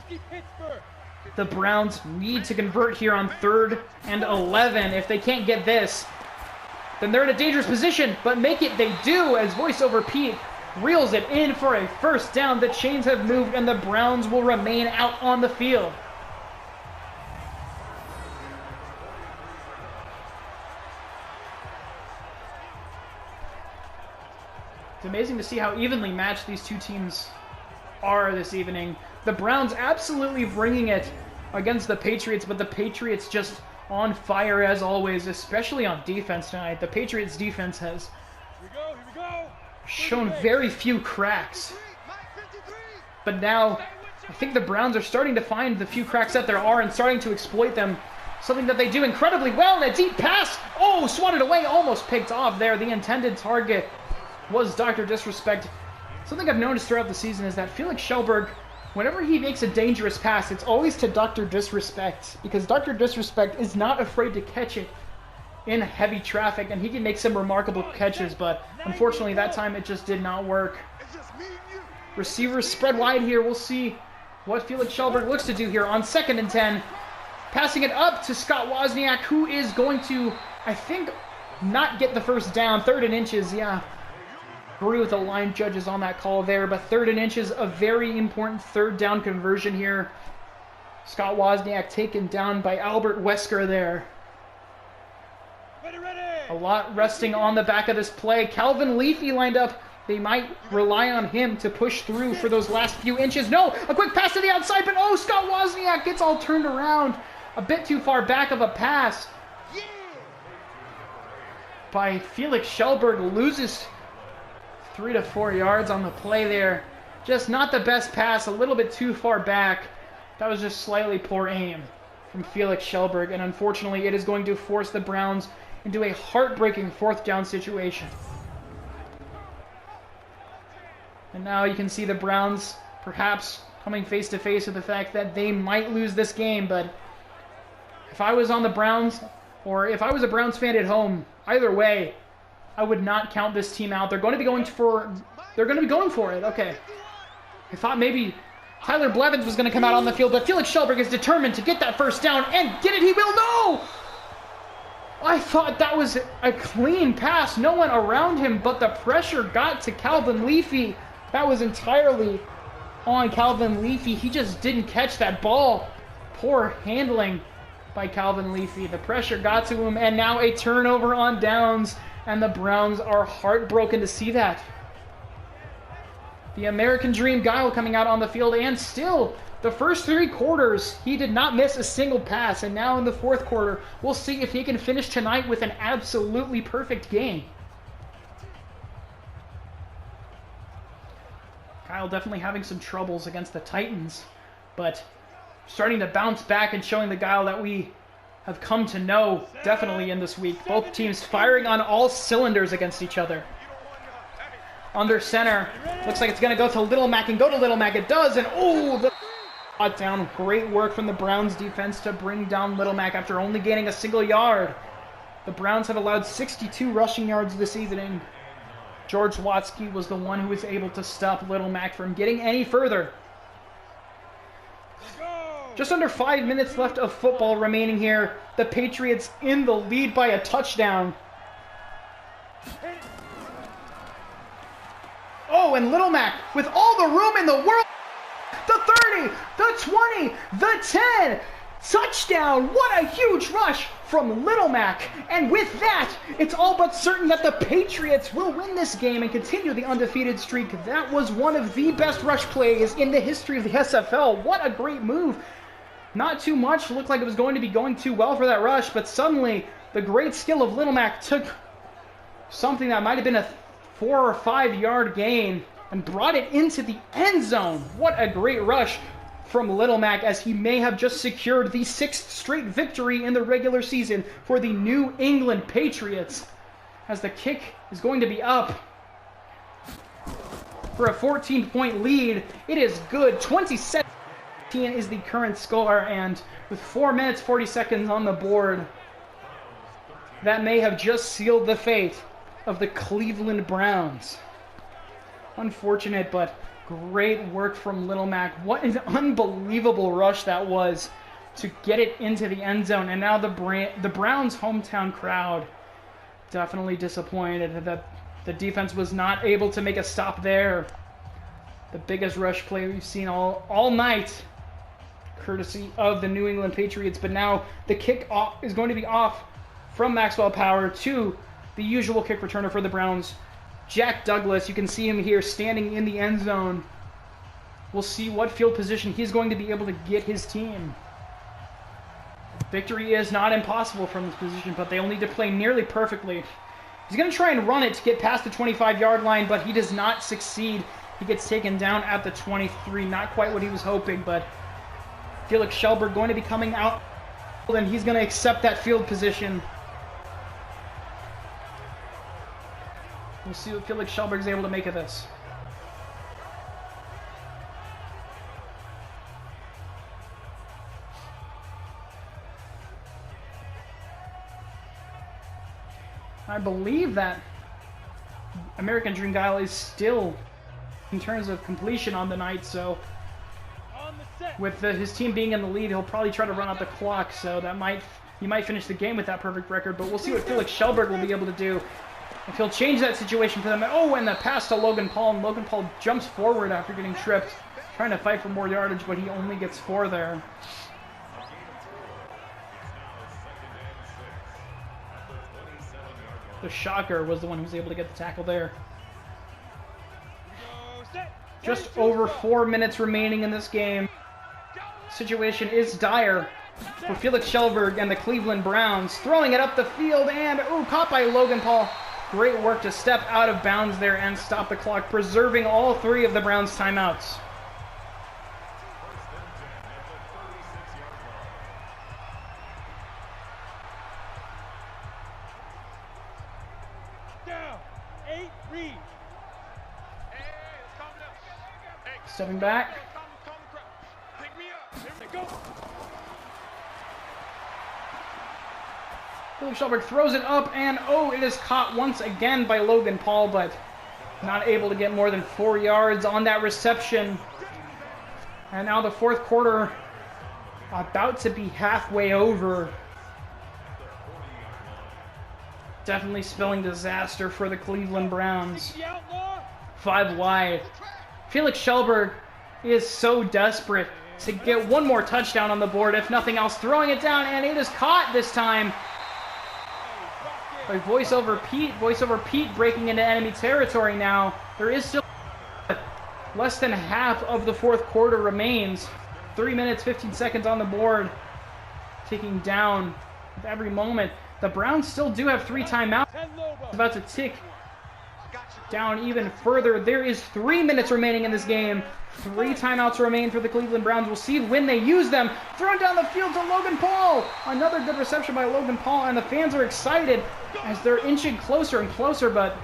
S1: the Browns need to convert here on 3rd and 11. If they can't get this, then they're in a dangerous position, but make it they do as voice over Pete reels it in for a first down. The chains have moved and the Browns will remain out on the field. It's amazing to see how evenly matched these two teams are this evening. The Browns absolutely bringing it against the Patriots, but the Patriots just on fire as always, especially on defense tonight. The Patriots defense has shown very few cracks. But now, I think the Browns are starting to find the few cracks that there are and starting to exploit them. Something that they do incredibly well, and a deep pass. Oh, swatted away, almost picked off there. The intended target was Dr. Disrespect. Something I've noticed throughout the season is that Felix Schellberg, whenever he makes a dangerous pass, it's always to Dr. Disrespect, because Dr. Disrespect is not afraid to catch it in heavy traffic, and he can make some remarkable catches, but unfortunately that time it just did not work. Receivers spread wide here. We'll see what Felix Schellberg looks to do here on 2nd and 10. Passing it up to Scott Wozniak, who is going to, I think, not get the first down. 3rd and inches, yeah. Agree with the line judges on that call there, but 3rd and inches, a very important 3rd down conversion here. Scott Wozniak taken down by Albert Wesker there. A lot resting on the back of this play. Calvin Leafy lined up. They might rely on him to push through for those last few inches. No, a quick pass to the outside, but oh, Scott Wozniak gets all turned around. A bit too far back of a pass by Felix Schellberg. Loses 3 to 4 yards on the play there. Just not the best pass, a little bit too far back. That was just slightly poor aim from Felix Schellberg, and unfortunately it is going to force the Browns into a heartbreaking 4th down situation. And now you can see the Browns perhaps coming face to face with the fact that they might lose this game. But if I was on the Browns, or if I was a Browns fan at home, either way, I would not count this team out. They're going to be going for it. Okay. I thought maybe Tyler Blevins was going to come out on the field, but Felix Schellberg is determined to get that first down, and get it, he will. No! I thought that was a clean pass. No one around him, but the pressure got to Calvin Leafy. That was entirely on Calvin Leafy. He just didn't catch that ball. Poor handling by Calvin Leafy. The pressure got to him, and now a turnover on downs, and the Browns are heartbroken to see that. The American Dream Guile coming out on the field, and still, the first 3 quarters, he did not miss a single pass, and now in the 4th quarter, we'll see if he can finish tonight with an absolutely perfect game. Kyle definitely having some troubles against the Titans, but starting to bounce back and showing the Guile that we have come to know definitely in this week. Both teams firing on all cylinders against each other. Under center, looks like it's going to go to Little Mac, and go to Little Mac. It does, and oh, the shot down. Great work from the Browns defense to bring down Little Mac after only gaining a single yard. The Browns have allowed 62 rushing yards this evening. George Watsky was the one who was able to stop Little Mac from getting any further. Just under 5 minutes left of football remaining here. The Patriots in the lead by a touchdown. Oh, and Little Mac, with all the room in the world, the 30, the 20, the 10, touchdown. What a huge rush from Little Mac. And with that, it's all but certain that the Patriots will win this game and continue the undefeated streak. That was one of the best rush plays in the history of the SFL. What a great move. Not too much, looked like it was going to be going too well for that rush, but suddenly the great skill of Little Mac took something that might have been a 4 or 5 yard gain and brought it into the end zone. What a great rush from Little Mac, as he may have just secured the 6th straight victory in the regular season for the New England Patriots, as the kick is going to be up for a 14-point lead. It is good. 27 is the current score, and with 4 minutes 40 seconds on the board, that may have just sealed the fate of the Cleveland Browns. Unfortunate, but great work from Little Mac. What an unbelievable rush that was to get it into the end zone. And now the Browns' hometown crowd definitely disappointed that the defense was not able to make a stop there. The biggest rush play we've seen all night, courtesy of the New England Patriots. But now the kick off is going to be off from Maxwell Power to the usual kick returner for the Browns, Jack Douglas. You can see him here standing in the end zone. We'll see what field position he's going to be able to get his team. Victory is not impossible from this position, but they'll need to play nearly perfectly. He's going to try and run it to get past the 25-yard line, but he does not succeed. He gets taken down at the 23. Not quite what he was hoping, but Felix Schellberg going to be coming out, and he's going to accept that field position. We'll see what Felix Schellberg is able to make of this. I believe that American Dream Guile is still, in terms of completion on the night, so with his team being in the lead, he'll probably try to run out the clock, so he might finish the game with that perfect record, but we'll see what Felix Schellberg will be able to do. If he'll change that situation for them. Oh, and the pass to Logan Paul, and Logan Paul jumps forward after getting tripped, trying to fight for more yardage, but he only gets 4 there. The Shocker was the one who was able to get the tackle there. Just over 4 minutes remaining in this game. Situation is dire for Felix Schellberg and the Cleveland Browns. Throwing it up the field, and caught by Logan Paul. Great work to step out of bounds there and stop the clock, preserving all 3 of the Browns' timeouts. Stepping back. Felix Schellberg throws it up, and oh, it is caught once again by Logan Paul, but not able to get more than 4 yards on that reception. And now the fourth quarter about to be halfway over. Definitely spelling disaster for the Cleveland Browns. 5 wide. Felix Schellberg is so desperate to get one more touchdown on the board, if nothing else, throwing it down, and it is caught this time by voiceover Pete breaking into enemy territory now. There is still less than half of the fourth quarter remains. 3 minutes, 15 seconds on the board. Ticking down with every moment. The Browns still do have 3 timeouts. It's about to tick down even further. There is 3 minutes remaining in this game. 3 timeouts remain for the Cleveland Browns. We'll see when they use them. Thrown down the field to Logan Paul. Another good reception by Logan Paul, and the fans are excited as they're inching closer and closer, but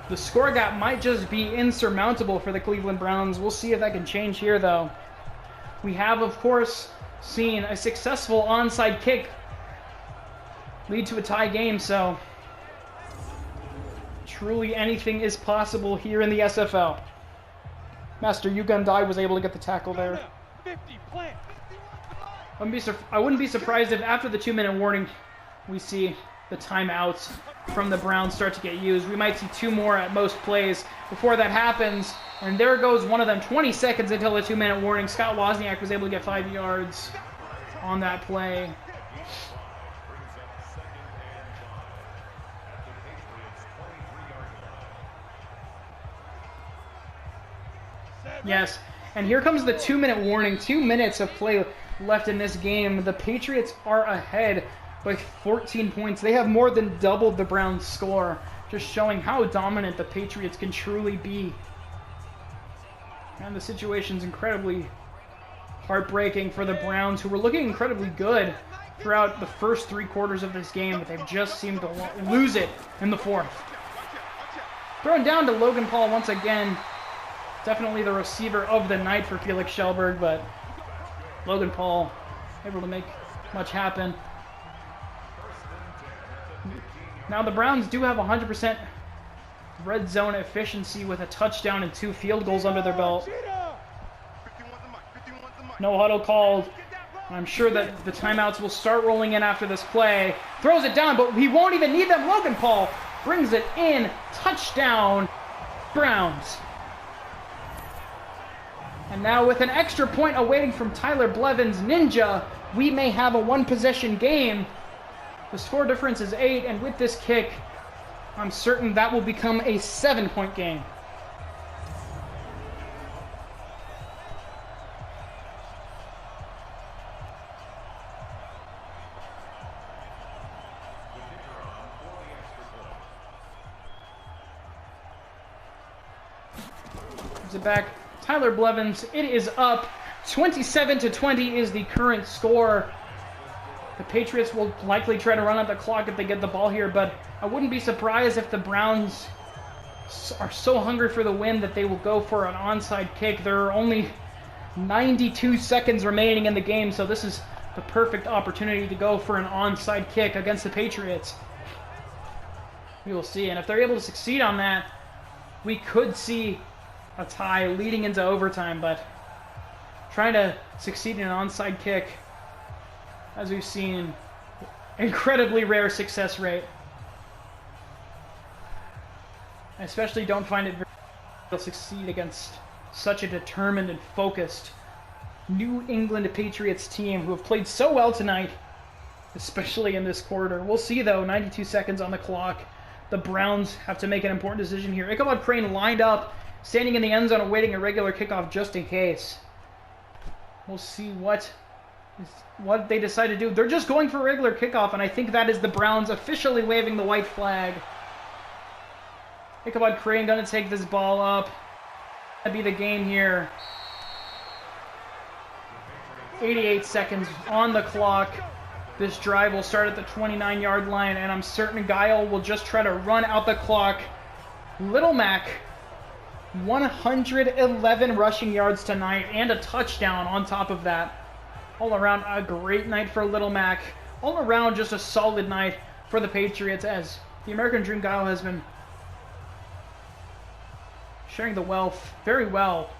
S1: the score gap might just be insurmountable for the Cleveland Browns. We'll see if that can change here, though. We have, of course, seen a successful onside kick lead to a tie game, so truly anything is possible here in the SFL. Master Ugandai was able to get the tackle there. I wouldn't be surprised if after the 2-minute warning we see the timeouts from the Browns start to get used. We might see 2 more at most plays before that happens. And there goes one of them. 20 seconds until the 2-minute warning. Scott Wozniak was able to get 5 yards on that play. Yes, and here comes the 2-minute warning. 2 minutes of play left in this game. The Patriots are ahead by 14 points. They have more than doubled the Browns' score, just showing how dominant the Patriots can truly be. And the situation's incredibly heartbreaking for the Browns, who were looking incredibly good throughout the first 3 quarters of this game, but they've just seemed to lose it in the fourth. Thrown down to Logan Paul once again. Definitely the receiver of the night for Felix Schellberg, but Logan Paul able to make much happen. Now the Browns do have 100% red zone efficiency with a touchdown and 2 field goals under their belt. No huddle called. I'm sure that the timeouts will start rolling in after this play. Throws it down, but he won't even need them. Logan Paul brings it in. Touchdown, Browns. And now with an extra point awaiting from Tyler Blevins' Ninja, we may have a 1-possession game. The score difference is 8, and with this kick, I'm certain that will become a 7-point game. Gives it back. Tyler Blevins, it is up. 27-20 is the current score. The Patriots will likely try to run out the clock if they get the ball here, but I wouldn't be surprised if the Browns are so hungry for the win that they will go for an onside kick. There are only 92 seconds remaining in the game, so this is the perfect opportunity to go for an onside kick against the Patriots. We will see, and if they're able to succeed on that, we could see a tie leading into overtime, but trying to succeed in an onside kick, as we've seen, incredibly rare success rate. I especially don't find it very difficult to succeed against such a determined and focused New England Patriots team who have played so well tonight, especially in this quarter. We'll see, though. 92 seconds on the clock. The Browns have to make an important decision here. Ichabod Crane lined up, standing in the end zone awaiting a regular kickoff just in case. We'll see what they decide to do. They're just going for a regular kickoff, and I think that is the Browns officially waving the white flag. Ichabod Crane going to take this ball up. That'd be the game here. 88 seconds on the clock. This drive will start at the 29-yard line, and I'm certain Guile will just try to run out the clock. Little Mac 111 rushing yards tonight and a touchdown on top of that. All around a great night for Little Mac. All around just a solid night for the Patriots, as the American Dream Guile has been sharing the wealth very well.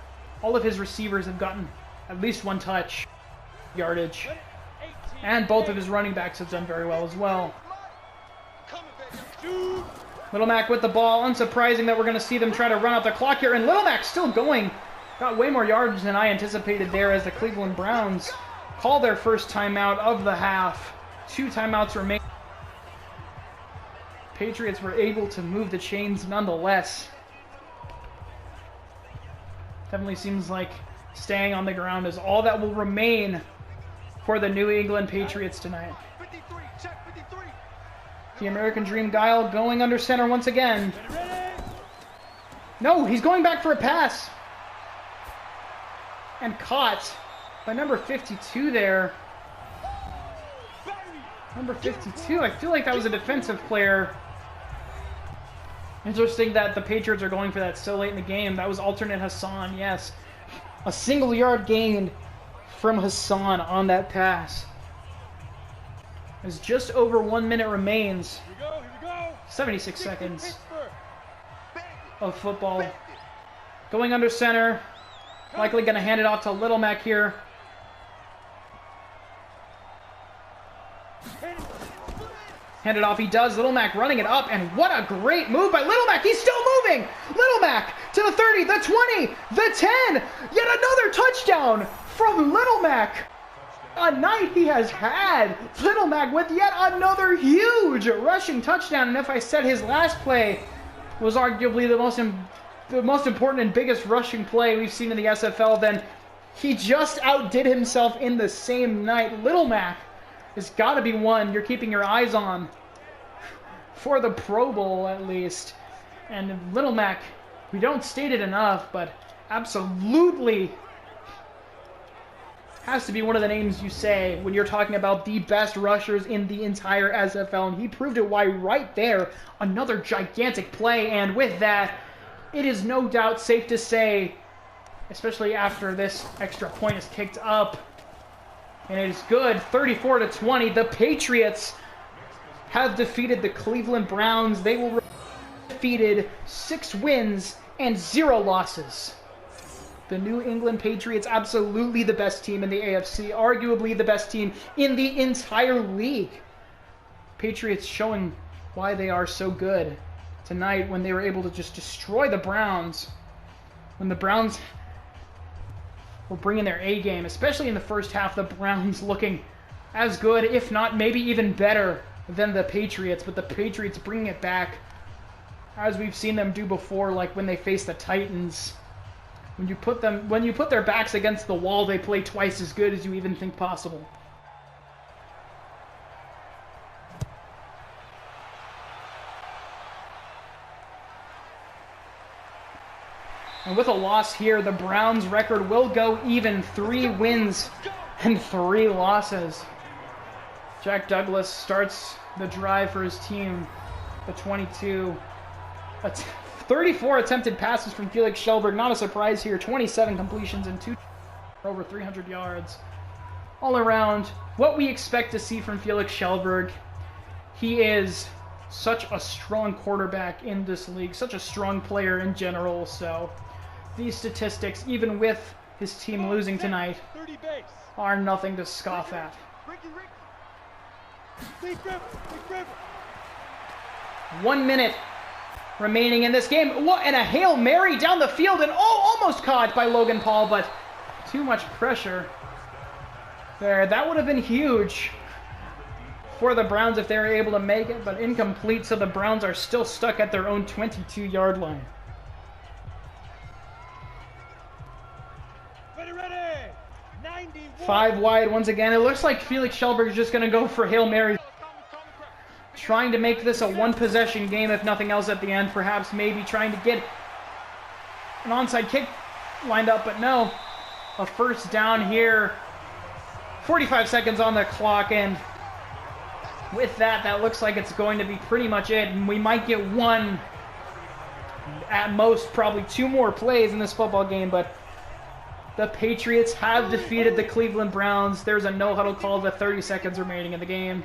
S1: All of his receivers have gotten at least one touch yardage, and both of his running backs have done very well as well. Little Mac with the ball. Unsurprising that we're going to see them try to run out the clock here, and Little Mac still going. Got way more yards than I anticipated there, as the Cleveland Browns call their first timeout of the half. 2 timeouts remain. Patriots were able to move the chains nonetheless. Definitely seems like staying on the ground is all that will remain for the New England Patriots tonight. The American Dream Guile going under center once again. No, he's going back for a pass. And caught by number 52 there. Number 52, I feel like that was a defensive player. Interesting that the Patriots are going for that so late in the game. That was alternate Hassan, yes. A single yard gained from Hassan on that pass. As just over 1 minute remains. 76 seconds of football. Going under center. Likely going to hand it off to Little Mac here. Hand it off, he does. Little Mac running it up, and what a great move by Little Mac. He's still moving. Little Mac to the 30, the 20, the 10. Yet another touchdown from Little Mac. A night he has had. Little Mac with yet another huge rushing touchdown. And if I said his last play was arguably the most important and biggest rushing play we've seen in the SFL, then he just outdid himself in the same night. Little Mac has got to be one you're keeping your eyes on for the Pro Bowl, at least. And Little Mac, we don't state it enough, but absolutely has to be one of the names you say when you're talking about the best rushers in the entire SFL, and he proved it right there. Another gigantic play, and with that, it is no doubt safe to say, especially after this extra point is kicked up, and it is good, 34-20. The Patriots have defeated the Cleveland Browns. They will defeated 6 wins and 0 losses. The New England Patriots, absolutely the best team in the AFC, arguably the best team in the entire league. Patriots showing why they are so good tonight when they were able to just destroy the Browns. When the Browns were bringing their A game, especially in the first half, the Browns looking as good, if not maybe even better than the Patriots, but the Patriots bringing it back as we've seen them do before, like when they faced the Titans. When you put their backs against the wall, they play twice as good as you even think possible. And with a loss here, the Browns' record will go even, 3 wins and 3 losses. Jack Douglas starts the drive for his team. The 22. 34 attempted passes from Felix Schellberg. Not a surprise here. 27 completions and 2 for over 300 yards. All around, what we expect to see from Felix Schellberg. He is such a strong quarterback in this league, such a strong player in general. So these statistics, even with his team losing tonight, are nothing to scoff at. 1 minute remaining in this game. What, and a Hail Mary down the field, and almost caught by Logan Paul, but too much pressure there. That would have been huge for the Browns if they were able to make it, but incomplete, so the Browns are still stuck at their own 22-yard line.
S2: Ready. 91.
S1: 5 wide once again. It looks like Felix Schellberg is just going to go for Hail Mary, trying to make this a one-possession game, if nothing else, at the end. Perhaps maybe trying to get an onside kick lined up, but no. A first down here. 45 seconds on the clock, and with that, that looks like it's going to be pretty much it. And we might get one at most probably 2 more plays in this football game, but the Patriots have defeated the Cleveland Browns. There's a no-huddle call with 30 seconds remaining in the game.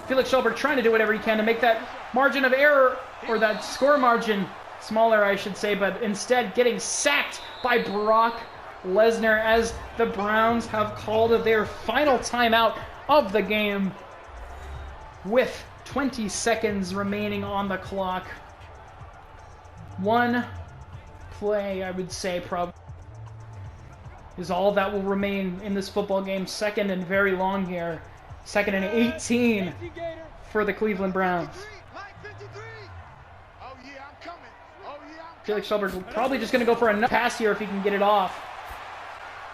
S1: Felix Schulberg trying to do whatever he can to make that margin of error, or that score margin smaller, I should say, but instead getting sacked by Brock Lesnar as the Browns have called their final timeout of the game with 20 seconds remaining on the clock. One play, I would say, probably is all that will remain in this football game. Second and very long here. Second and 18 for the Cleveland Browns. Felix Schulberg probably just going to go for another pass here if he can get it off.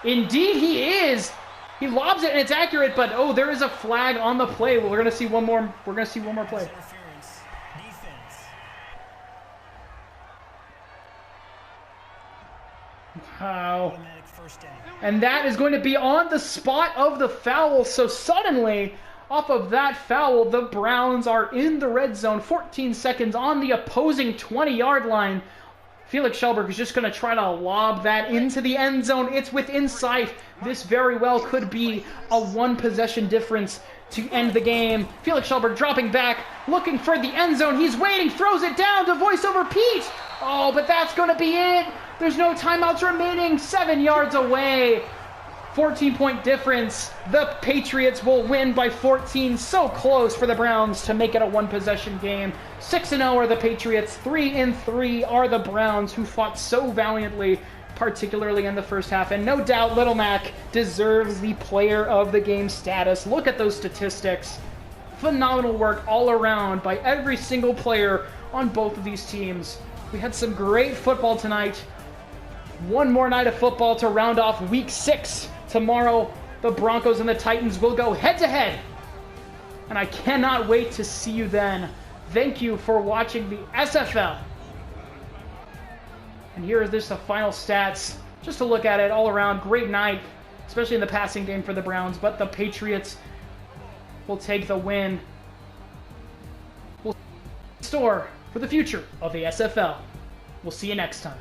S1: Indeed, he is. He lobs it and it's accurate, but oh, there is a flag on the play. We're going to see one more. We're going to see one more play. Wow. And that is going to be on the spot of the foul. So suddenly, off of that foul, the Browns are in the red zone. 14 seconds on the opposing 20-yard line. Felix Schulberg is just going to try to lob that into the end zone. It's within sight. This very well could be a one-possession difference to end the game. Felix Schulberg dropping back, looking for the end zone. He's waiting, throws it down to voiceover Pete. Oh, but that's going to be it. There's no timeouts remaining. 7 yards away. 14-point difference. The Patriots will win by 14. So close for the Browns to make it a one-possession game. 6-0 are the Patriots. 3-3 are the Browns, who fought so valiantly, particularly in the first half. And no doubt Little Mac deserves the player of the game status. Look at those statistics. Phenomenal work all around by every single player on both of these teams. We had some great football tonight. One more night of football to round off Week 6. Tomorrow, the Broncos and the Titans will go head-to-head. And I cannot wait to see you then. Thank you for watching the SFL. And here is just the final stats. Just to look at it all around. Great night, especially in the passing game for the Browns. But the Patriots will take the win. We'll store for the future of the SFL. We'll see you next time.